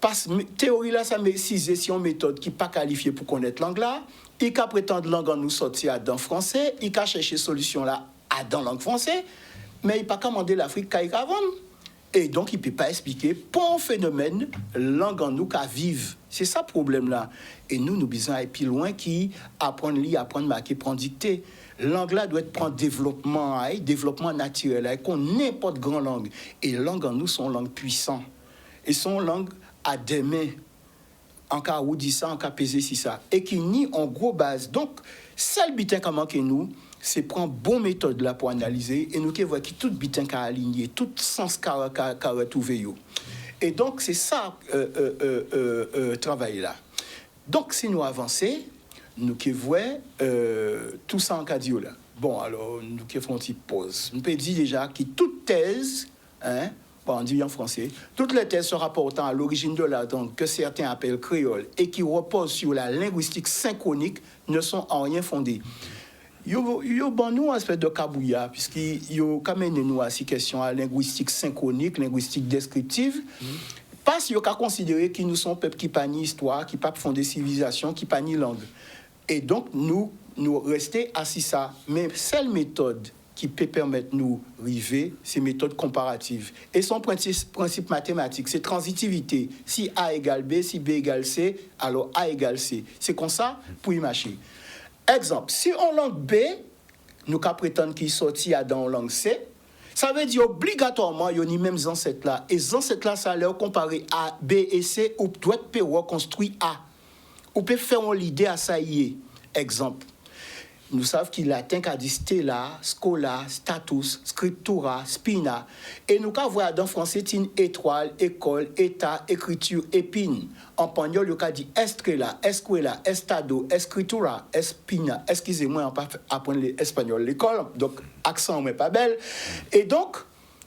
parce que théorie là, ça met 6 si une méthode qui n'est pas qualifiée pour connaître langue là, il a prétendre langue en nous sortir dans français, il a cherché solution là dans langue française, mais il n'a pas commandé l'Afrique qu'il a avant. Et donc, il ne peut pas expliquer pour un phénomène langue en nous qu'à vivre. C'est ça le problème-là. Et nous besoin d'aller plus loin qui apprendre à lire, apprendre à marquer, prendre dictée. Langue là doit être prendre développement naturel, qu'on n'importe grande langue. Et langue en nous sont langues puissantes. Et sont langues à des mains. En cas où dit ça, en cas pesé si ça. Et qui nie en gros base. Donc, seul bitin qui manque nous, c'est prendre bonne méthode là pour analyser et nous qui voit qui tout bitin qu'a aligné, tout sens qu'a retrouvé. Et donc c'est ça travail là. Donc si nous avançons, nous qui voyons tout ça en cadio là. Bon alors nous qui faisons une petite pause. Nous peut dire déjà que toute thèse, bon, on dit en français, toutes les thèses se rapportant à l'origine de la langue que certains appellent créole et qui reposent sur la linguistique synchronique ne sont en rien fondées. Yo bon nous aspect de kabouya puisqu'il yo kamene nous à ces questions à linguistique synchronique, linguistique descriptive. Parce qu'il y a considéré que nous sommes peuple qui pas ni histoire, qui pas fondé civilisation, qui pas ni langue. Et donc nous rester assis ça, mais seule méthode qui peut permettre nous arriver, c'est méthode comparative. Et son principe mathématique, c'est transitivité. Si A égale B, si B égale C, alors A égale C. C'est comme ça pour y marcher. Exemple, si on langue B, nous qu'à prétendre qu'il sortit dans langue C, ça veut dire obligatoirement il y a les mêmes ancêtres là. Et les ancêtres là, ça leur comparer A, B et C, ou doit être reconstruire A. Ou peut faire l'idée à ça y est. Exemple. nous savons qu'il latin qu'a dit stella, scola, status, scriptura, spina. Et nous avons voir dans français une étoile, école, état, écriture, épine. En espagnol, il a dit estrella, escuela, estado, escritura, espina. Excusez-moi, on pas apprendre l'espagnol l'école, donc accent mais pas belle. Et donc,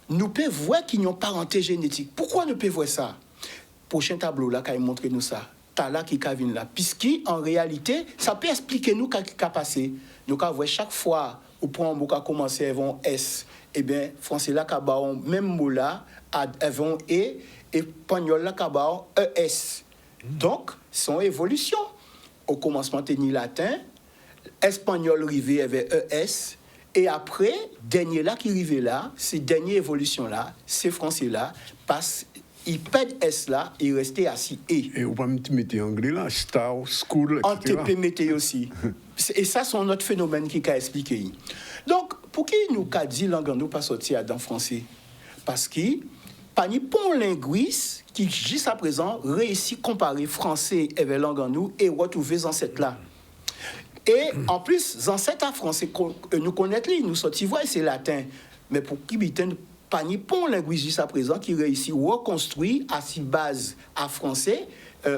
nous pouvons voir qu'ils ont parenté génétique. Pourquoi nous pouvons voir ça? Prochain tableau là, qui montre nous ça. Là qui vient là, puisqu'en réalité, ça peut expliquer nous ce qui a passé. Nous avons chaque fois où on a commencé avec S, eh bien, français là, même mot là, avec E, et espagnol là, ES. Donc, son évolution. Au commencement, c'était latin, espagnol arrivé avec ES, et après, dernier là qui arrivait là, ces dernières évolutions là, ces français là, passent. Il pète S là, il restait assis E. Et on va mettre anglais là, star, school, etc. En TP mettez aussi. Et ça, c'est un autre phénomène qui a expliqué. Donc, pour qui nous a dit langue nous pas sortir dans français? Parce que pas ni bon linguiste qui jusqu'à présent réussit à comparer français avec langue nous et retrouver les ancêtres là. Et en plus, les ancêtres français nous connaissons, nous sortis voir c'est latin. Mais pour qui pas ni bon linguiste jusqu'à présent qui réussit à reconstruire à si base à français,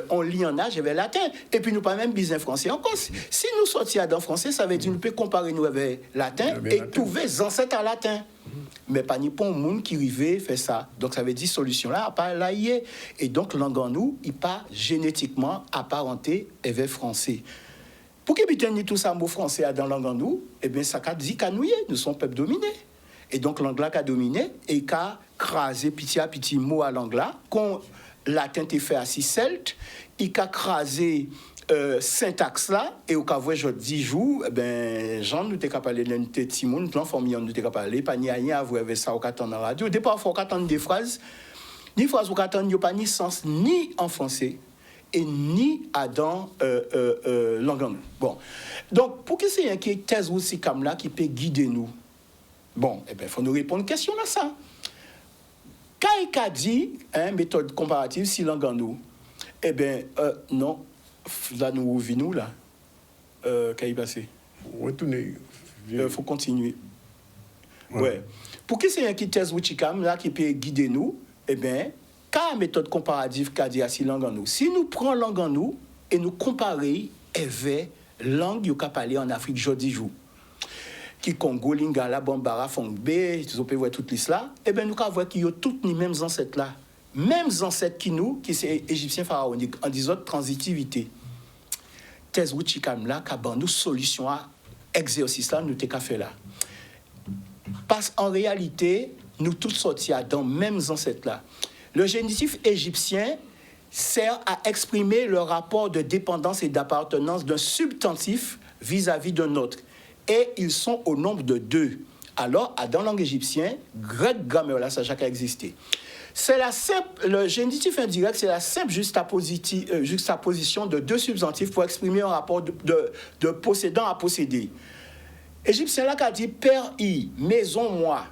on lit en âge avec latin. Et puis nous pas même besoin français encore. Si nous sortions dans français, ça veut dire nous peut comparer nous avec latin et trouver les ancêtres à latin. Mais pas ni bon monde qui arrive fait ça. Donc ça veut dire solution là, pas là y est. Et donc langue en nous, il pas génétiquement apparenté avec français. Pour qu'il y ait tout ça mot français dans langue en nous, eh bien ça dit qu'à nous sommes peuple dominé. Et donc l'anglais a dominé et a crasé petit mot à l'anglais qu'on latin t'est fait assis celte, il a crasé syntaxe là et au cas où je dis jour ben Jean nous t'es capable de petit monde plan formation nous t'es capable pas ni rien à voir avec ça au qu'attendre en radio des parfois qu'attendre des phrases ni phrases au qu'attendre pas ni sens ni en français et ni à dans langue. Bon. Donc pour que c'est un qui thèse aussi comme là qui peut guider nous. Bon, eh bien, il faut nous répondre à une question là, ça. Quand il dit, méthode comparative, si langue en nous, eh bien, non, là, nous revenons, là. Qu'est-ce qui passe? Retournez. Il faut continuer. Ouais. Pour que c'est un qui thèse Wichikam, là, qui peut guider nous, eh bien, quand la méthode comparative qu'a dit à si langue en nous, si nous prenons langue en nous et nous comparons avec langue qui parlé en Afrique jeudi jour, qui Congo, Lingala, Bambara, Fongbe, vous pouvez voir toutes les là, eh bien, nous avons voir qu'il y a tous les mêmes ancêtres là. Mêmes ancêtres qui nous, qui sont égyptiens pharaoniques, en disant transitivité. Thèse Wichikam là, qui a nous solution à exercice là, nous t'ai fait là. Parce qu'en réalité, nous tous sortis dans les mêmes ancêtres là. Le génitif égyptien sert à exprimer le rapport de dépendance et d'appartenance d'un substantif vis-à-vis d'un autre. Et ils sont au nombre de 2. Alors, dans la langue égyptienne, grec, grammaire, là, ça a jamais existé. C'est la simple, le génitif indirect, c'est la simple juxtaposition de 2 substantifs pour exprimer un rapport de possédant à posséder. Égyptien là qui a dit père I, maison moi.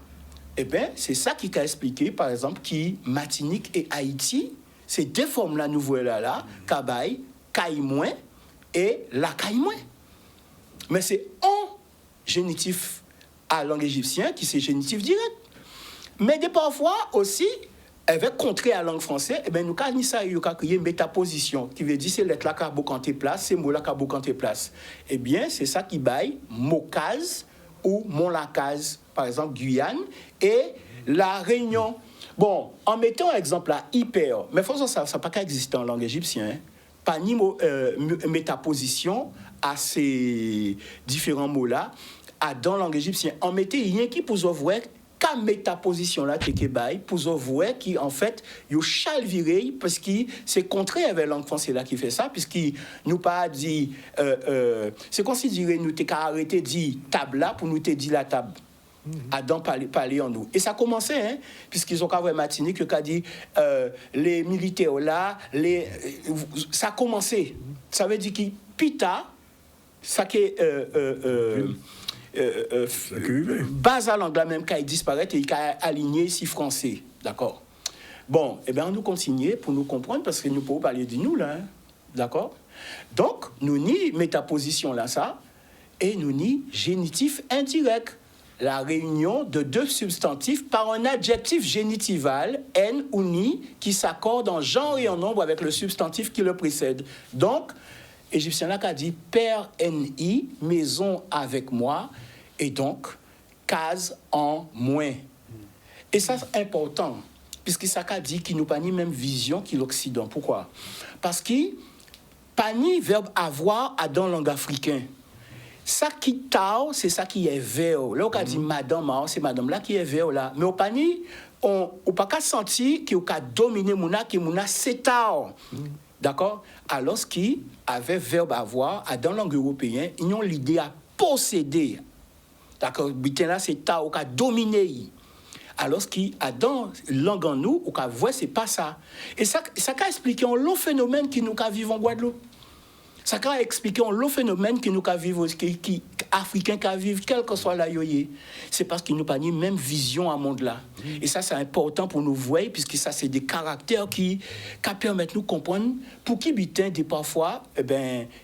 Eh bien, c'est ça qui a expliqué, par exemple, qui Martinique et Haïti, ces 2 formes là, nous voilà là, Kabaï, Kaïmoin et la Kaïmoin. Mais c'est un génitif à langue égyptienne qui c'est génitif direct. Mais des parfois aussi, avec contré à langue française, eh bien, nous avons créé une métaposition qui veut dire c'est lettre là qui a canté place, c'est mot là qui a canté place. Eh bien, c'est ça qui baille Mocase ou Montlacase, par exemple Guyane, et la Réunion. Bon, en mettant un exemple là, hyper, mais ça n'a pas qu'à exister en langue égyptienne, hein. Pas ni métaposition à ces différents mots-là, dans la langue égyptienne. En mettant rien qui pour voir qu'à métaposition-là, pour voir qui, en fait, il y a chalviré, parce que c'est contraire avec la langue française là qui fait ça, puisqu'il nous pas dit, c'est considéré, nous t'es arrêté de dire table là pour nous te dire la table. Adam parler en nous. Et ça a commencé, hein, puisqu'ils ont qu'à Martinique, qui a dit les militaires là, ça a commencé. Ça veut dire que Pita, ça qui est base à l'anglais même, qui disparaît et qui a aligné ici français. D'accord? Bon, eh bien, nous continuons pour nous comprendre, parce que nous pouvons parler de nous là. Hein, d'accord? Donc, nous ni métaposition là, ça. et nous ni génitif indirect. La réunion de deux substantifs par un adjectif génitival, n ou ni, qui s'accorde en genre et en nombre avec le substantif qui le précède. Donc, Égyptien là qui a dit père ni, maison avec moi, et donc case en moins. Et ça c'est important, puisque ça a dit qu'il nous pas ni même vision qu'il l'Occident. Pourquoi? Parce qu'il pas ni verbe avoir à dans langue africain. Ça qui tao, c'est ça qui est vert. Là, on a dit madame, c'est madame là qui est vert là. Mais au pani, on pas qu'à sentir qu'il a dominé mouna, qui mouna c'est tao. D'accord? Alors qui avait verbe avoir, dans la langue européenne, ils ont l'idée à posséder. D'accord? Bitin là, c'est tao, qui a dominé. Alors qui a dans la langue en nous, on a voir c'est pas ça. Et ça a expliqué un phénomène qui nous a vivre en Guadeloupe. Ça a expliqué le phénomène que nous vivons, qui africains qui vivent, quel que soit la yoye. C'est parce qu'ils n'ont pas ni même vision à monde là. Et ça, c'est important pour nous voir, puisque ça, c'est des caractères qui permettent de nous comprendre pour qui bitin des parfois,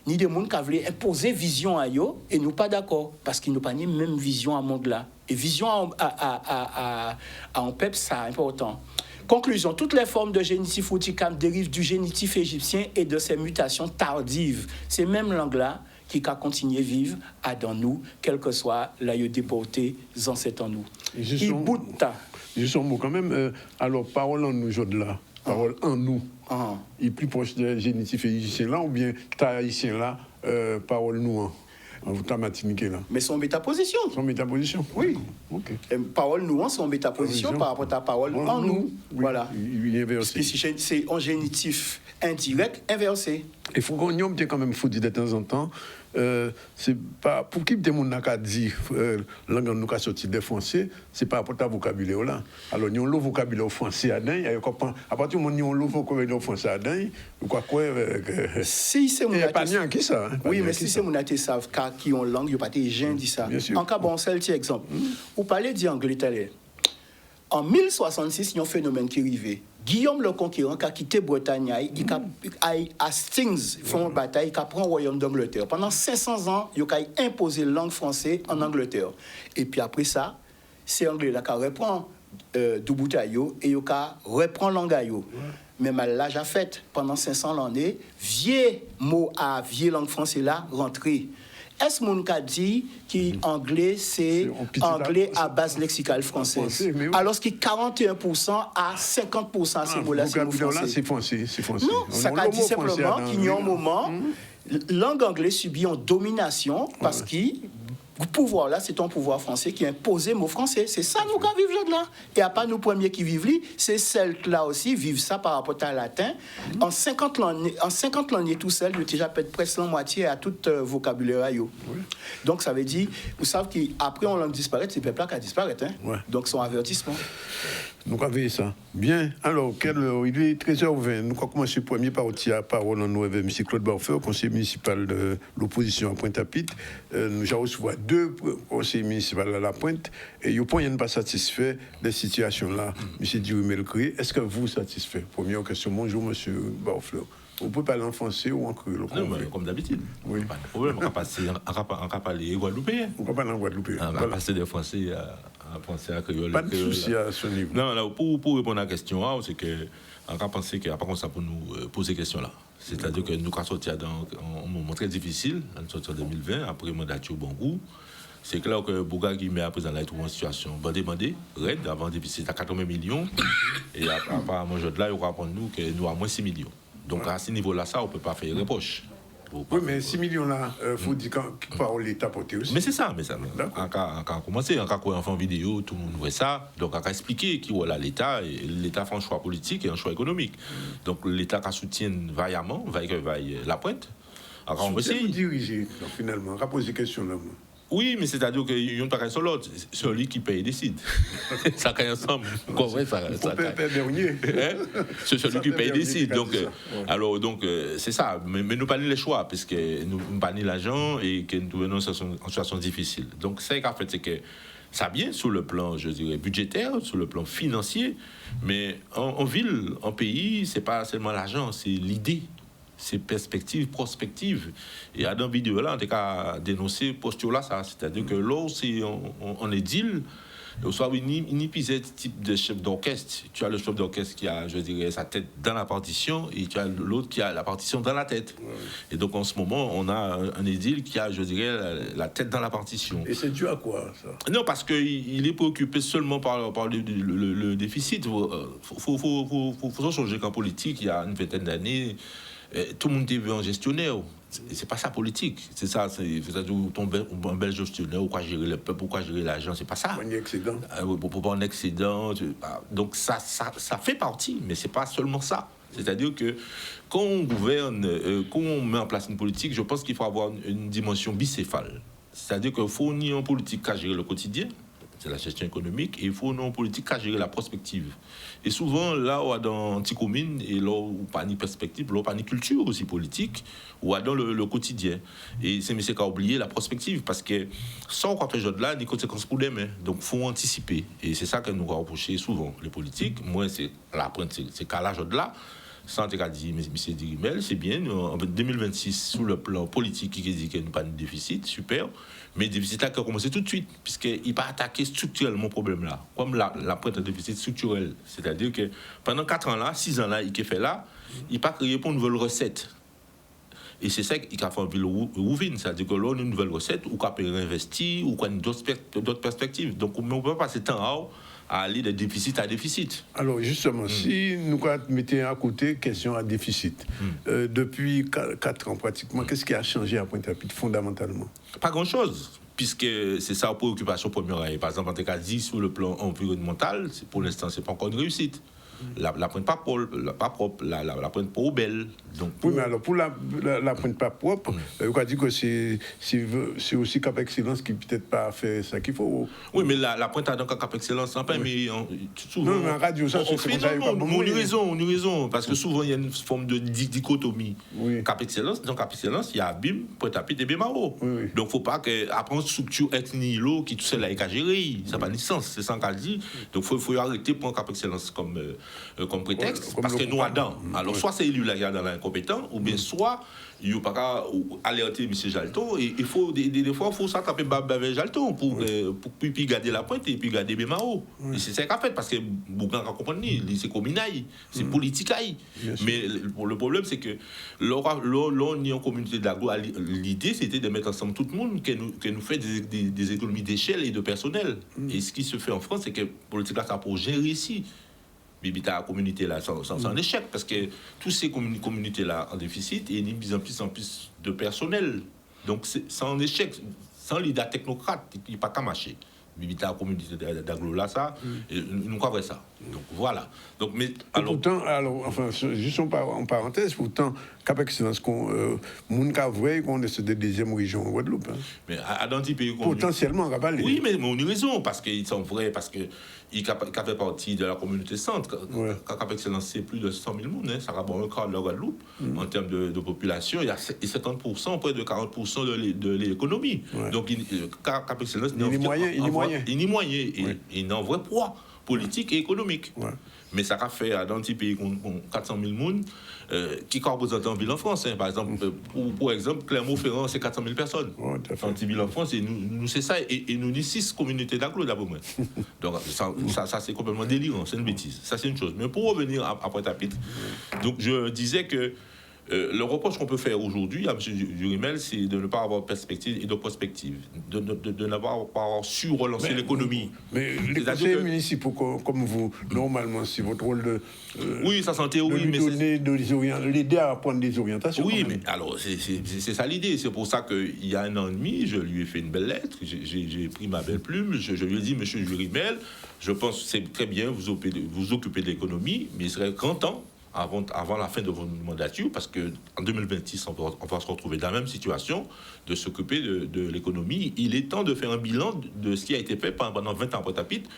ni des gens qui veulent imposer vision à eux, et nous pas d'accord, parce qu'ils n'ont pas ni même vision à monde là. Et vision à un peuple, c'est important. Conclusion, toutes les formes de génitif ou ticam dérivent du génitif égyptien et de ses mutations tardives. Ces mêmes langues-là qui a continué à vivre dans nous, quel que soit la déporté ancêtres en nous. Juste un mot quand même. Alors, parole en nous, là. Parole en nous. Il est plus proche du génitif égyptien là ou bien haïtien là, parole nous. Là. Mais son métaposition. Son métaposition. Oui. Ok. Parole nous, son métaposition par rapport à parole en nous. Oui. Voilà. Il est inversé. C'est un génitif indirect inversé. Il faut qu'on y ait quand même de temps en temps. C'est pas pour qui des gens n'a dit langue nous a sorti des français, c'est pas pour ta vocabulaire là. Alors nous le vocabulaire français à dingue, à partir du moment où nous le vocabulaire français à dingue, quoi si c'est mon pas rien qui ça. Oui, mais si c'est mon até savent qui ont langue, il pas des gens dit ça. En cas bon, c'est le exemple. Vous parlez d'anglais tout à l'heure. En 1066, il y a un phénomène qui est arrivé. Guillaume le Conquérant qui a quitté Bretagne, il a Hastings fait une bataille, il a pris le royaume d'Angleterre. Pendant 500 ans, il a imposé la langue française en Angleterre. Et puis après ça, c'est anglais là qui reprend Douboutayo et il reprend l'angayo. Mais mal là, j'ai fait pendant 500 années, vieux mot à vieille langue française là rentré. Est-ce mon cas dit qu'anglais, c'est anglais à base lexicale française? Alors qu'il 41% à 50% ces mots-là, c'est français. C'est français. Non, ça dit simplement qu'il y a un moment, langue anglaise subit une domination parce que le pouvoir là, c'est un pouvoir français qui a imposé mot français. C'est ça nous qui vivons là. Et à part nous premiers qui vivent là, c'est celles là aussi vivent ça par rapport à latin. En 50 l'année tout seul, il déjà peut-être presque la moitié à tout vocabulaire. Oui. Donc ça veut dire, vous savez qu'après on langue disparaît, c'est peuple là qui disparaît. Donc c'est un avertissement. Nous avons ça. Bien. Alors, il est 13h20. Nous avons commencé le premier parti à parole en nous avec M. Claude Barfer, conseiller municipal de l'opposition à Pointe-à-Pitre. Nous avons reçu 2 conseillers municipaux à la Pointe et ils ne pas satisfaits de la situation là. M. Diou-Melcré, est-ce que vous satisfait? Première question. Bonjour, M. Barfer. Vous pouvez parler en français ou en créole? Comme d'habitude. Oui. Pas de problème. On va parler guadeloupéen. On va parler en guadeloupéen. On va passer des français à penser à créole. Pas de souci à ce niveau. Non, là, pour répondre à la question, c'est que on va penser qu'il n'y a pas comme ça pour nous poser question là. C'est-à-dire que nous sommes sortis dans un moment très difficile, en 2020, après le mandat de Bangou. C'est clair que Bouga qui met à présent là, en situation bandé, raide, avant déficit à 80 millions. Et apparemment, aujourd'hui, il va apprendre nous que nous avons moins 6 millions. Donc à ce niveau-là, ça, on ne peut pas faire reproche. Oui, mais 6 millions là, il faut dire qu'il faut l'État porter aussi. Mais c'est ça, En cas commencer, en cas qu'on en vidéo, tout le monde voit ça. Donc, on a expliqué qu'il y a l'État, et l'État fait un choix politique et un choix économique. Donc, l'État qui soutient vaillamment, la Pointe. Alors, on va essayer de diriger, finalement. On va poser des questions là. Oui, mais c'est-à-dire qu'il y a une pareille sur l'autre. Celui qui paye décide. Ça caille ensemble. C'est celui qui paye décide. Donc, c'est ça. Mais nous pas les choix, parce que nous pas l'argent et que nous venons en situation difficile. Donc, c'est qu'en fait, c'est que ça vient sur le plan, je dirais, budgétaire, sur le plan financier. Mais en ville, en pays, c'est pas seulement l'argent, c'est l'idée. c'est perspective, prospective. Et à dans la vidéo là, on a dénoncé posture là, ça, c'est-à-dire que là, on est deal. Au soir, il n'y a pas ce type de chef d'orchestre. Tu as le chef d'orchestre qui a, je dirais, sa tête dans la partition et tu as l'autre qui a la partition dans la tête. Ouais. Et donc, en ce moment, on a un édile qui a, je dirais, la tête dans la partition. Et c'est dû à quoi, ça? Non, parce qu'il est préoccupé seulement par le déficit. Il faut changer qu'en politique, il y a une vingtaine d'années, tout le monde était vu en gestionnaire. C'est pas ça politique, c'est ça, tomber un bel gestionnaire, ou quoi gérer le peuple, ou quoi gérer l'argent, c'est pas ça. Un excédent. Pour pas un excédent, donc ça fait partie, mais c'est pas seulement ça. C'est-à-dire que quand on gouverne, quand on met en place une politique, je pense qu'il faut avoir une dimension bicéphale. C'est-à-dire qu'il faut ni en politique qu'à gérer le quotidien, c'est la gestion économique, et il faut en politique qu'à gérer la prospective. Et souvent, là, on a dans anti-commune, et là, où pas ni perspective, là, pas ni culture aussi politique, ou dans le quotidien. Et c'est mais c'est qu'à oublier la prospective, parce que sans quoi faire là, ni conséquences pour demain. Donc, il faut anticiper. Et c'est ça que nous reprochons souvent, les politiques. Moi, c'est la pointe, c'est qu'à l'âge de là, sans te dire, M. Dirimel, c'est bien, en 2026, sous le plan politique, qui dit qu'il n'y a pas de déficit, super. Mais le déficit là qui a commencé tout de suite, puisqu'il ne pas attaquer structurellement le problème là, comme la pointe de déficit structurel. C'est-à-dire que pendant 4 ans là, 6 ans là, il a fait là, il n'a pas créé pour une nouvelle recette. Et c'est ça qu'il a fait en ville rouvine, c'est-à-dire que là, on a une nouvelle recette, ou qu'on peut réinvestir, ou qu'on a d'autres perspectives. Donc, on ne peut pas passer temps à aller de déficit à déficit. Alors, justement, si nous mettons à côté question à déficit, depuis 4 ans pratiquement, qu'est-ce qui a changé à Pointe-à-Pitre fondamentalement? Pas grand-chose, puisque c'est sa préoccupation première. Par exemple, en dit sur le plan environnemental, pour l'instant, ce n'est pas encore une réussite. La pointe pas propre, la pointe pas belle. Donc, oui, mais alors pour la pointe pas propre, on va dire que c'est aussi Cap Excellence qui peut-être pas fait ça qu'il faut. Oui, mais la pointe a donc Cap Excellence, mais souvent. Non, mais en radio, ça, c'est fait. On a raison, parce que souvent il y a une forme de dichotomie. Oui. Cap Excellence, donc Cap Excellence, il y a BIM, Pointe-à-Pitre et BMAO. Oui. Donc, il ne faut pas qu'après une structure ethnie qui tout seul a géré. Ça n'a pas de sens, c'est ça qu'on dit. Donc, il faut arrêter pour Cap Excellence comme prétexte, parce que nous adams. Alors, soit c'est élu là, il y a dans l'incompétent, ou bien soit il n'y a pas qu'à alerter M. Jalton, et il faut, des fois, il faut s'attraper avec Jalton pour puis garder la pointe et puis garder BMAO. Et c'est ça qu'on fait, parce que beaucoup de comprendre, c'est communal, c'est politique. Mais le problème, c'est que là, on est en communauté d'agro, l'idée, c'était de mettre ensemble tout le monde, que nous fait des économies d'échelle et de personnel. Et ce qui se fait en France, c'est que politique là, ça pour gérer ici. Bibita la communauté là sans un échec, parce que toutes ces communautés là en déficit et il y a de plus en plus de personnel. Donc c'est un échec, sans leader technocrate, il n'y a pas qu'à marcher. Bibita la communauté d'aglo là, ça, nous croyons ça. Donc voilà. Donc, mais, alors, pourtant, enfin, juste en parenthèse, pourtant, Cap Excellence, mon cas vrai qu'on est de deuxième région en Guadeloupe. Hein. Mais à dans des pays potentiellement, on va parler. Oui, mais on a raison, parce qu'ils sont vrais, parce que ils fait partie de la communauté centre. Ouais. Cap Excellence, c'est plus de 100 000 personnes, hein, ça rapporte un quart de la Guadeloupe. En termes de population, il y a 50%, près de 40% de l'économie. Ouais. Donc, Cap Excellence, il y a moyen. Il n'en voit poids politique et économique. Ouais. Mais ça a fait dans un petit pays qui ont 400 000 personnes qui représentent en ville en France. Hein. Par exemple, pour exemple, Clermont-Ferrand, c'est 400 000 personnes. Ouais, en petit ville en France, et nous c'est ça. Et nous, 6 communautés d'agglo d'abord. Donc, ça c'est complètement délirant, c'est une bêtise. Ça, c'est une chose. Mais pour revenir à Pointe-à-Pitre, donc je disais que le reproche qu'on peut faire aujourd'hui à M. Dirimel, c'est de ne pas avoir perspective et de prospective, de n'avoir pas su relancer l'économie. Mais les conseillers municipaux, comme vous, normalement, c'est votre rôle de... oui, ça s'en théorie, mais l'aider à prendre des orientations. Oui, mais alors, c'est ça l'idée. C'est pour ça qu'il y a 1 an et demi, je lui ai fait une belle lettre, j'ai pris ma belle plume, je lui ai dit, M. Dirimel, je pense que c'est très bien vous occuper de l'économie, mais il serait grand temps, avant la fin de votre mandature, parce qu'en 2026, on va se retrouver dans la même situation, de s'occuper de l'économie. Il est temps de faire un bilan de ce qui a été fait pendant 20 ans à Pointe-à-Pitre,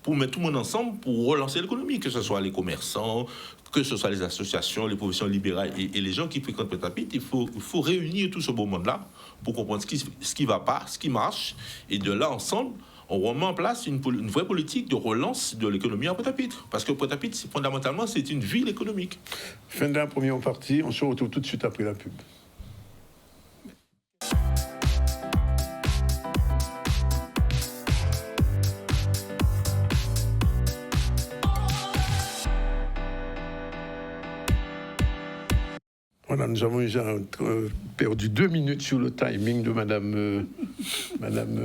pour mettre tout le monde ensemble pour relancer l'économie, que ce soit les commerçants, que ce soit les associations, les professions libérales et les gens qui fréquentent Pointe-à-Pitre. Il faut réunir tout ce beau monde-là pour comprendre ce qui ne va pas, ce qui marche, et de là, ensemble, on remet en place une vraie politique de relance de l'économie à Pointe-à-Pitre. Parce que Pointe-à-Pitre, fondamentalement, c'est une ville économique. Fin de la première partie, on se retrouve tout de suite après la pub. Voilà, nous avons déjà perdu 2 minutes sur le timing de Madame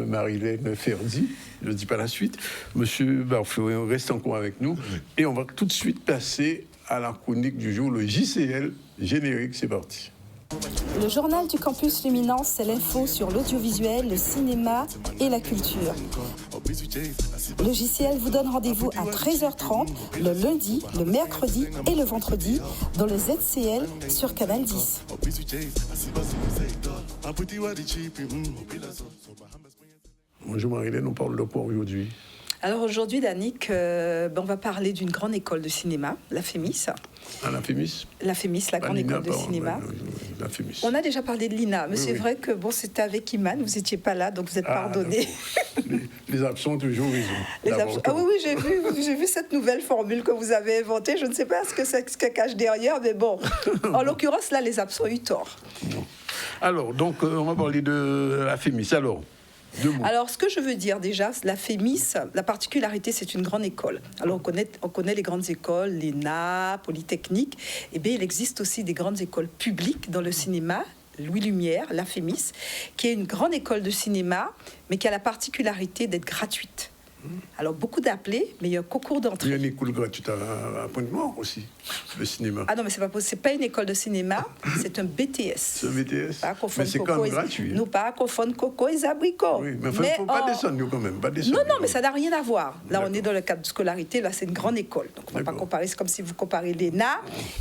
Marilène Ferdi. Je ne dis pas la suite. Monsieur Barfleur reste encore avec nous. Et on va tout de suite passer à la chronique du jour, le JCL générique. C'est parti. Le journal du campus Luminance, c'est l'info sur l'audiovisuel, le cinéma et la culture. Le JCL vous donne rendez-vous à 13h30 le lundi, le mercredi et le vendredi dans le ZCL sur Canal 10. Bonjour Marilène, on parle de quoi aujourd'hui? Alors aujourd'hui, Danick, on va parler d'une grande école de cinéma, la FEMIS. Ah, la FEMIS? La FEMIS, la grande école de cinéma. La FEMIS. On a déjà parlé de l'INA, mais c'est vrai que c'était avec Iman, vous n'étiez pas là, donc vous êtes pardonné. Les absents ont toujours raison. Ah oui, j'ai vu cette nouvelle formule que vous avez inventée. Je ne sais pas ce qu'elle cache derrière, mais bon. En l'occurrence, là, les absents ont eu tort. Bon. Alors, donc, on va parler de la FEMIS. Alors, ce que je veux dire déjà, la FEMIS, la particularité, c'est une grande école. Alors, on connaît les grandes écoles, l'ENA, Polytechnique. Eh bien, il existe aussi des grandes écoles publiques dans le cinéma. Louis Lumière, la FEMIS, qui est une grande école de cinéma, mais qui a la particularité d'être gratuite. Alors, beaucoup d'appelés, mais il y a un concours d'entrée. Il y a une école gratuite à Pointe-Noire aussi, le cinéma. Ah non, mais c'est pas possible. C'est pas une école de cinéma, c'est un BTS. C'est un BTS. Mais c'est quand même gratuit. Nous pas confondre coco et abricots. Oui, mais il ne faut pas descendre quand même. Non, mais ça n'a rien à voir. Là, on est dans le cadre de scolarité. Là, c'est une grande école. Donc, on ne va pas comparer. C'est comme si vous comparez l'ENA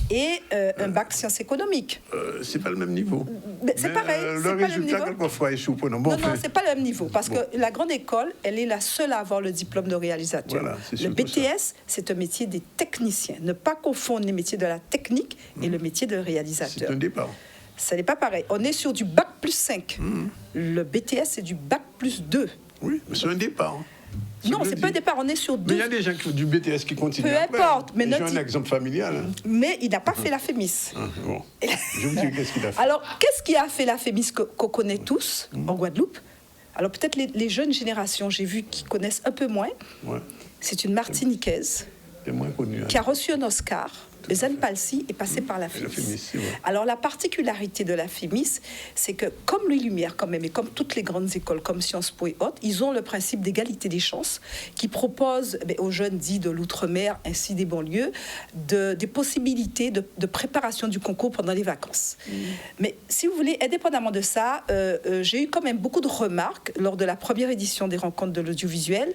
et un bac sciences économiques. C'est pas le même niveau. C'est pareil. Le résultat, quelquefois, est surprenant. Non, c'est pas le même niveau. Parce que la grande école, elle est la seule à avoir le diplôme de réalisateur. Voilà, le BTS, c'est un métier des techniciens. Ne pas confondre les métiers de la technique et le métier de réalisateur. C'est un départ. Ça n'est pas pareil. On est sur du bac plus 5. Le BTS, c'est du bac plus 2. Oui, mais c'est un départ. Non, c'est pas un départ, on est sur 2. Mais il y a des gens qui font du BTS qui continuent. Peu après. importe. Mais j'ai un exemple familial. Mais il n'a pas fait la FEMIS. Bon. Je vous dis qu'est-ce qu'il a fait. Alors, qu'est-ce qui a fait la FEMIS qu'on connaît tous en Guadeloupe? Alors, peut-être les jeunes générations, j'ai vu, qui connaissent un peu moins. Ouais. C'est une Martiniquaise qui a reçu un Oscar. Zane Palsy est passé par la FEMIS. Alors, la particularité de la FEMIS, c'est que, comme Louis Lumière, quand même, et comme toutes les grandes écoles, comme Sciences Po et autres, ils ont le principe d'égalité des chances, qui propose aux jeunes dits de l'outre-mer, ainsi des banlieues, des possibilités de préparation du concours pendant les vacances. Mais, si vous voulez, indépendamment de ça, j'ai eu quand même beaucoup de remarques lors de la première édition des rencontres de l'audiovisuel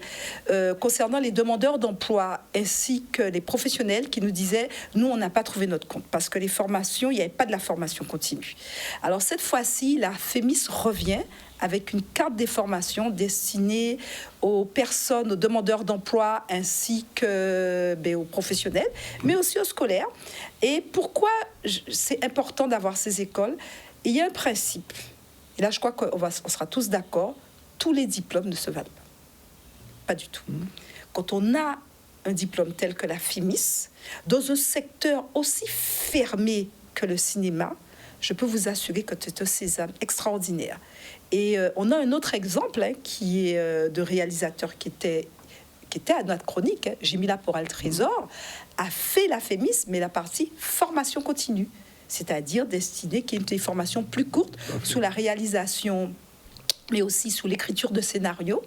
concernant les demandeurs d'emploi ainsi que les professionnels qui nous disaient « Nous, on n'a pas trouvé notre compte parce que les formations, il n'y avait pas de la formation continue. » Alors cette fois-ci, la FEMIS revient avec une carte des formations destinée aux personnes, aux demandeurs d'emploi ainsi aux professionnels, mais aussi aux scolaires. Et pourquoi c'est important d'avoir ces écoles? Il y a un principe, et là je crois qu'on sera tous d'accord, tous les diplômes ne se valent pas. Pas du tout. Quand on a un diplôme tel que la FEMIS, dans un secteur aussi fermé que le cinéma, je peux vous assurer que c'est un sésame extraordinaire. Et on a un autre exemple qui est de réalisateur qui était à notre chronique, Jimmy Laporal-Trésor, a fait la FEMIS, mais la partie formation continue, c'est-à-dire destinée qui est une formation plus courte sous la réalisation, mais aussi sous l'écriture de scénarios.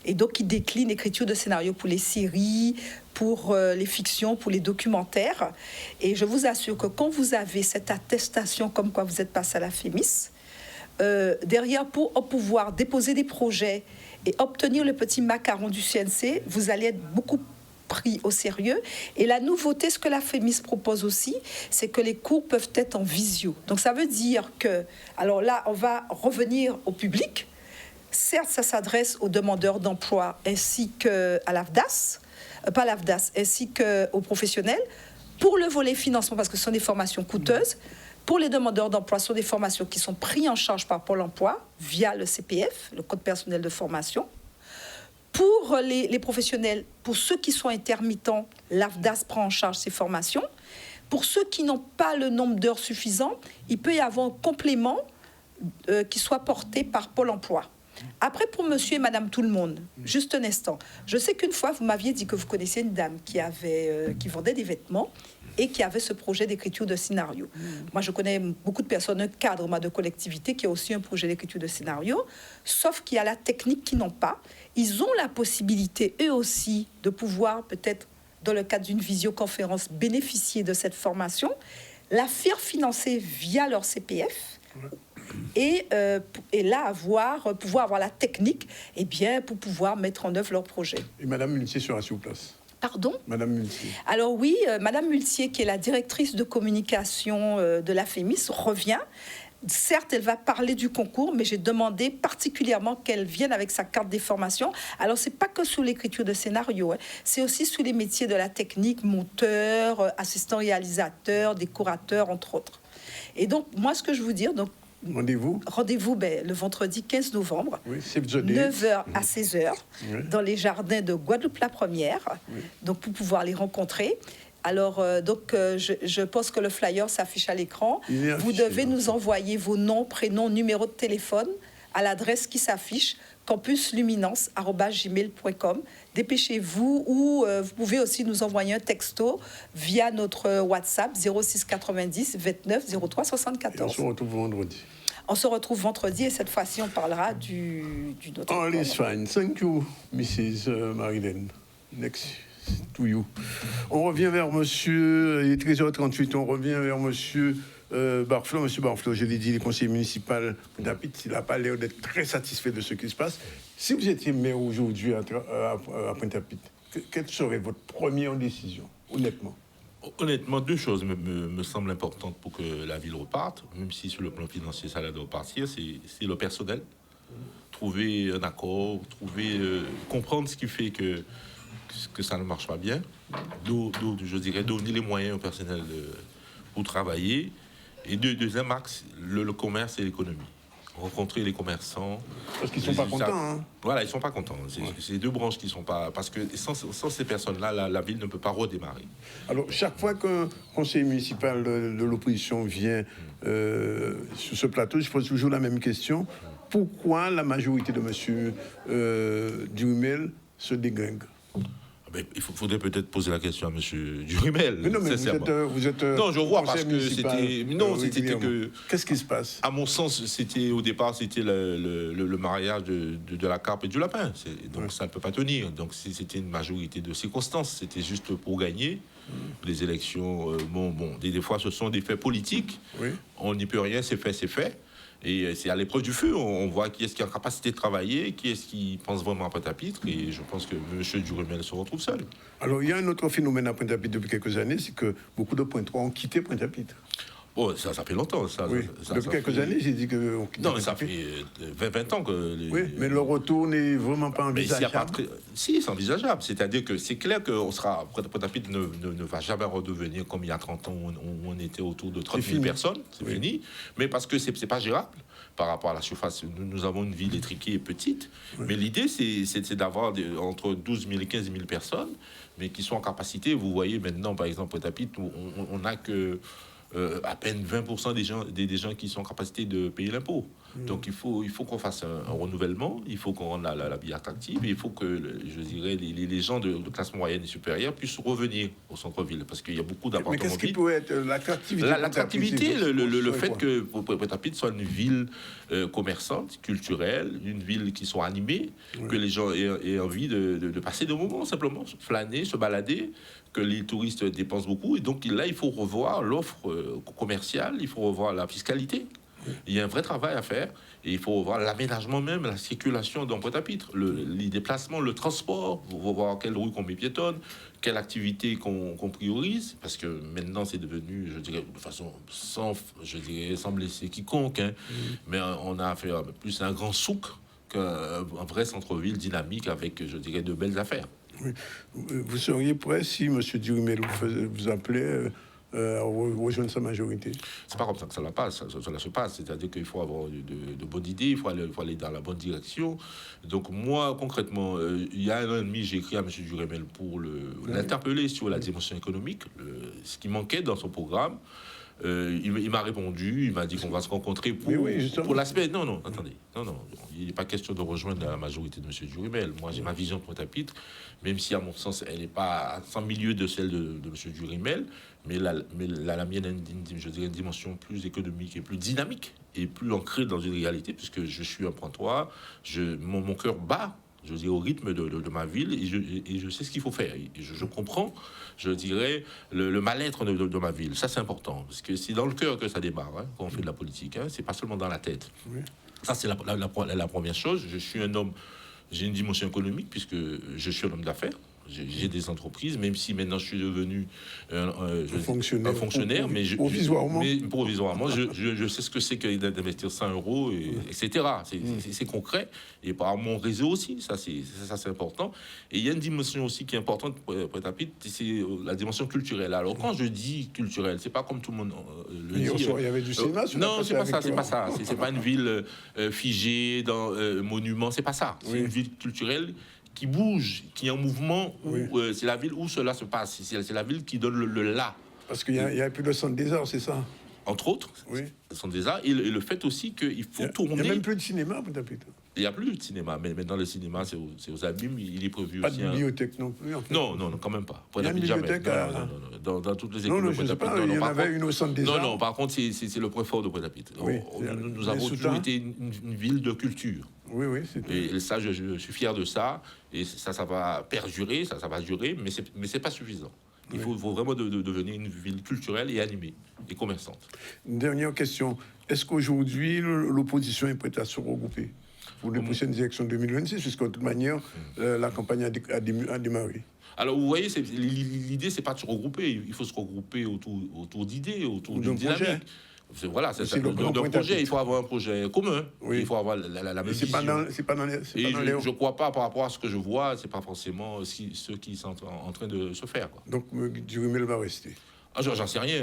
Et donc, il décline l'écriture de scénarios pour les séries, pour les fictions, pour les documentaires. Et je vous assure que quand vous avez cette attestation comme quoi vous êtes passé à la FEMIS, derrière, pour pouvoir déposer des projets et obtenir le petit macaron du CNC, vous allez être beaucoup pris au sérieux. Et la nouveauté, ce que la FEMIS propose aussi, c'est que les cours peuvent être en visio. Donc, ça veut dire que... Alors là, on va revenir au public. Certes, ça s'adresse aux demandeurs d'emploi ainsi qu'à l'AFDAS, pas l'AFDAS, ainsi qu'aux professionnels. Pour le volet financement, parce que ce sont des formations coûteuses, pour les demandeurs d'emploi, ce sont des formations qui sont prises en charge par Pôle emploi via le CPF, le Code personnel de formation. Pour les professionnels, pour ceux qui sont intermittents, l'AFDAS prend en charge ces formations. Pour ceux qui n'ont pas le nombre d'heures suffisant, il peut y avoir un complément qui soit porté par Pôle emploi. Après, pour monsieur et madame tout le monde, juste un instant, je sais qu'une fois, vous m'aviez dit que vous connaissiez une dame qui vendait des vêtements et qui avait ce projet d'écriture de scénario. Moi, je connais beaucoup de personnes, un cadre de collectivité qui a aussi un projet d'écriture de scénario, sauf qu'il y a la technique qu'ils n'ont pas. Ils ont la possibilité, eux aussi, de pouvoir, peut-être, dans le cadre d'une visioconférence, bénéficier de cette formation, la faire financer via leur CPF, et là, pouvoir avoir la technique pour pouvoir mettre en œuvre leur projet. Et Madame Multier sera sur place. Pardon ? Madame Multier. Alors oui, Madame Multier, qui est la directrice de communication de la FEMIS, revient. Certes, elle va parler du concours, mais j'ai demandé particulièrement qu'elle vienne avec sa carte des formations. Alors, c'est pas que sur l'écriture de scénario, c'est aussi sur les métiers de la technique, monteur, assistant réalisateur, décorateur, entre autres. Et donc, moi, ce que je veux dire, donc, rendez-vous le vendredi 15 novembre, oui, 9h à 16h, dans les jardins de Guadeloupe-la-Première, donc pour pouvoir les rencontrer. Alors, je pense que le flyer s'affiche à l'écran. Vous devez nous envoyer vos noms, prénoms, numéros de téléphone à l'adresse qui s'affiche, campusluminance@gmail.com. Dépêchez-vous, ou vous pouvez aussi nous envoyer un texto via notre WhatsApp 06 90 29 03 74. Et on se retrouve vendredi. On se retrouve vendredi et cette fois-ci, on parlera du notre... All is fine. Thank you, Mrs. Marilyn. Next to you. On revient vers monsieur, il est 13h38, on revient vers monsieur Barflot. Monsieur Barflot, je l'ai dit, le conseiller municipal d'Apit, il n'a pas l'air d'être très satisfait de ce qui se passe. Si vous étiez maire aujourd'hui à Pointe-à-Pitre, quelle serait votre première décision, honnêtement? Honnêtement, deux choses me semblent importantes pour que la ville reparte, même si sur le plan financier, ça doit partir. C'est le personnel. Trouver un accord, comprendre ce qui fait que ça ne marche pas bien. Je dirais, donner les moyens au personnel pour travailler. Et deuxième axe, le commerce et l'économie. Rencontrer les commerçants. Parce qu'ils ne sont pas contents. Hein. Voilà, ils ne sont pas contents. C'est deux branches qui ne sont pas... Parce que sans ces personnes-là, la ville ne peut pas redémarrer. Alors, chaque fois qu'un conseiller municipal de l'opposition vient sur ce plateau, je pose toujours la même question. Pourquoi la majorité de M. Duhamel se dégringue? Il faudrait peut-être poser la question à M. Duhamel. Mais non, mais vous êtes non, je vois parce que c'était... Non, c'était que... Qu'est-ce qui se passe? À mon sens, au départ, c'était le mariage de la carpe et du lapin. Donc, ça ne peut pas tenir. Donc, c'était une majorité de circonstances. C'était juste pour gagner les élections. Des fois, ce sont des faits politiques. Oui. On n'y peut rien, c'est fait. Et c'est à l'épreuve du feu, on voit qui est-ce qui a la capacité de travailler, qui est-ce qui pense vraiment à Pointe-à-Pitre, et je pense que M. Duhamel se retrouve seul. Alors, il y a un autre phénomène à Pointe-à-Pitre depuis quelques années, c'est que beaucoup de Pointe-3 ont quitté Pointe-à-Pitre. Oh, ça fait longtemps. Depuis quelques années, j'ai dit que... Non, mais ça fait 20 ans que... Oui, mais le retour n'est vraiment pas envisageable. Si, c'est envisageable. C'est-à-dire que c'est clair que Pointe-à-Pitre ne va jamais redevenir comme il y a 30 ans où on était autour de 30 000 personnes. C'est fini. Mais parce que c'est pas gérable par rapport à la surface. Nous avons une ville étriquée et petite. Oui. Mais l'idée, c'est d'avoir entre 12 000 et 15 000 personnes, mais qui sont en capacité. Vous voyez maintenant, par exemple, Pointe-à-Pitre, on n'a que... à peine 20% des gens qui sont en capacité de payer l'impôt. Donc il faut qu'on fasse un renouvellement, il faut qu'on rende la vie attractive, et il faut que, je dirais, les gens de classe moyenne et supérieure puissent revenir au centre-ville, parce qu'il y a beaucoup d'appartements. Mais qu'est-ce qui pourrait être l'attractivité? L'attractivité, le fait que Pointe-à-Pitre soit une ville commerçante, culturelle, une ville qui soit animée, que les gens aient envie de passer des moments, simplement, flâner, se balader, que les touristes dépensent beaucoup. Et donc là, il faut revoir l'offre commerciale, il faut revoir la fiscalité. Il y a un vrai travail à faire. Et il faut revoir l'aménagement même, la circulation dans Pointe-à-Pitre, les déplacements, le transport, voir quelle rue qu'on met piétonne, quelle activité qu'on priorise. Parce que maintenant, c'est devenu, je dirais, de façon sans blesser quiconque, hein, mais on a affaire plus à un grand souk qu'un vrai centre-ville dynamique avec, je dirais, de belles affaires. Oui. Vous seriez prêt, si M. Duhamel vous appelait, rejoindre sa majorité? C'est pas comme ça que cela se passe. C'est-à-dire qu'il faut avoir de bonnes idées, il faut aller dans la bonne direction. Donc moi, concrètement, il y a 1 an et demi, j'ai écrit à M. Duhamel pour l'interpeller sur la dimension économique, ce qui manquait dans son programme. Il m'a répondu, il m'a dit qu'on va se rencontrer pour l'aspect. Non, attendez. Non, il n'est pas question de rejoindre la majorité de M. Duhamel. Moi, j'ai ma vision de Pointe-à-Pitre, même si, à mon sens, elle n'est pas à 100 milieux de celle de M. Duhamel, mais la mienne a une dimension plus économique et plus dynamique et plus ancrée dans une réalité, puisque je suis un pointois, mon cœur bat, je dis, au rythme de ma ville, et je sais ce qu'il faut faire. Et je comprends, je dirais, le mal-être de ma ville. Ça, c'est important, parce que c'est dans le cœur que ça démarre, quand on fait de la politique. C'est pas seulement dans la tête. Oui. Ça, c'est la première chose. Je suis un homme, j'ai une dimension économique, puisque je suis un homme d'affaires. J'ai des entreprises, même si maintenant je suis devenu un fonctionnaire, mais provisoirement, je sais ce que c'est que d'investir 100 euros, etc. C'est concret. Et par mon réseau aussi, ça c'est important. Et il y a une dimension aussi qui est importante pour Pointe-à-Pitre, c'est la dimension culturelle. Alors quand je dis culturelle, c'est pas comme tout le monde le dit. Il y avait du cinéma. Non, c'est pas ça. C'est pas une ville figée dans monuments. C'est pas ça. C'est une ville culturelle qui bouge, qui est en mouvement, c'est la ville où cela se passe. C'est la ville qui donne le là. Parce qu'il y a plus de centre des arts, c'est ça? Entre autres, le centre des arts, et le fait aussi qu'il faut tourner... Il n'y a même plus de cinéma, peut-être. Il n'y a plus de cinéma, mais maintenant le cinéma, c'est aux abîmes, il est prévu pas aussi... Pas de bibliothèque non plus, en fait. Non, quand même pas. Il y a une bibliothèque dans toutes les écoles de Pointe-à-Pitre. Il y en avait une au centre des arts. Non, par contre, c'est le point fort de Pointe-à-Pitre. Nous avons toujours été une ville de culture. Oui, et ça, je suis fier de ça. Et ça va perdurer, ça va durer, mais c'est pas suffisant. Il faut vraiment devenir une ville culturelle et animée et commerçante. Une dernière question. Est-ce qu'aujourd'hui, l'opposition est prête à se regrouper pour les prochaines élections 2026, puisque de toute manière, la campagne a démarré? Alors, vous voyez, l'idée, c'est pas de se regrouper. Il faut se regrouper autour d'idées, autour d'une dynamique. Voilà, c'est ça. D'un projet, il faut avoir un projet commun. Il faut avoir la même vision. Je ne crois pas, par rapport à ce que je vois, c'est pas forcément ce qui sont en train de se faire. Quoi. Donc, Duhamel va rester? J'en sais rien.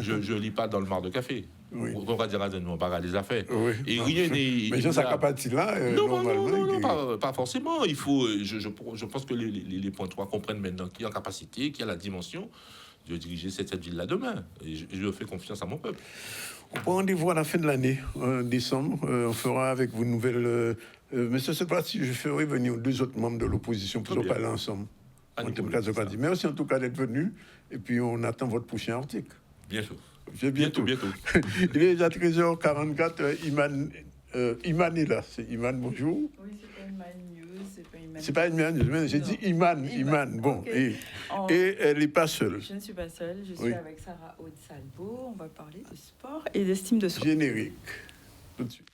Je lis pas dans le mar de café. On va dire on va regarder les affaires. Et rien n'est. Mais ça capacité là. Non, pas forcément. Il faut. Je pense que les Pointois comprennent maintenant qu'il y a en capacité, qu'il y a la dimension de diriger cette ville-là demain. Et je fais confiance à mon peuple. On prend rendez-vous à la fin de l'année, en décembre. On fera avec vous une nouvelle... mais ce n'est pas si je ferai venir 2 autres membres de l'opposition pour parler ensemble. Merci en tout cas d'être venu. Et puis on attend votre prochain article. Bien sûr. Bientôt. Il est déjà 13h44. Iman est là. C'est Iman, bonjour. Oui, c'est pas Iman News, c'est pas Iman News, j'ai dit Iman. Bon, okay. Et elle n'est pas seule. Je ne suis pas seule, je suis avec Sarah Aude-Salbo. On va parler de sport et d'estime de soi. Générique. Tout de suite.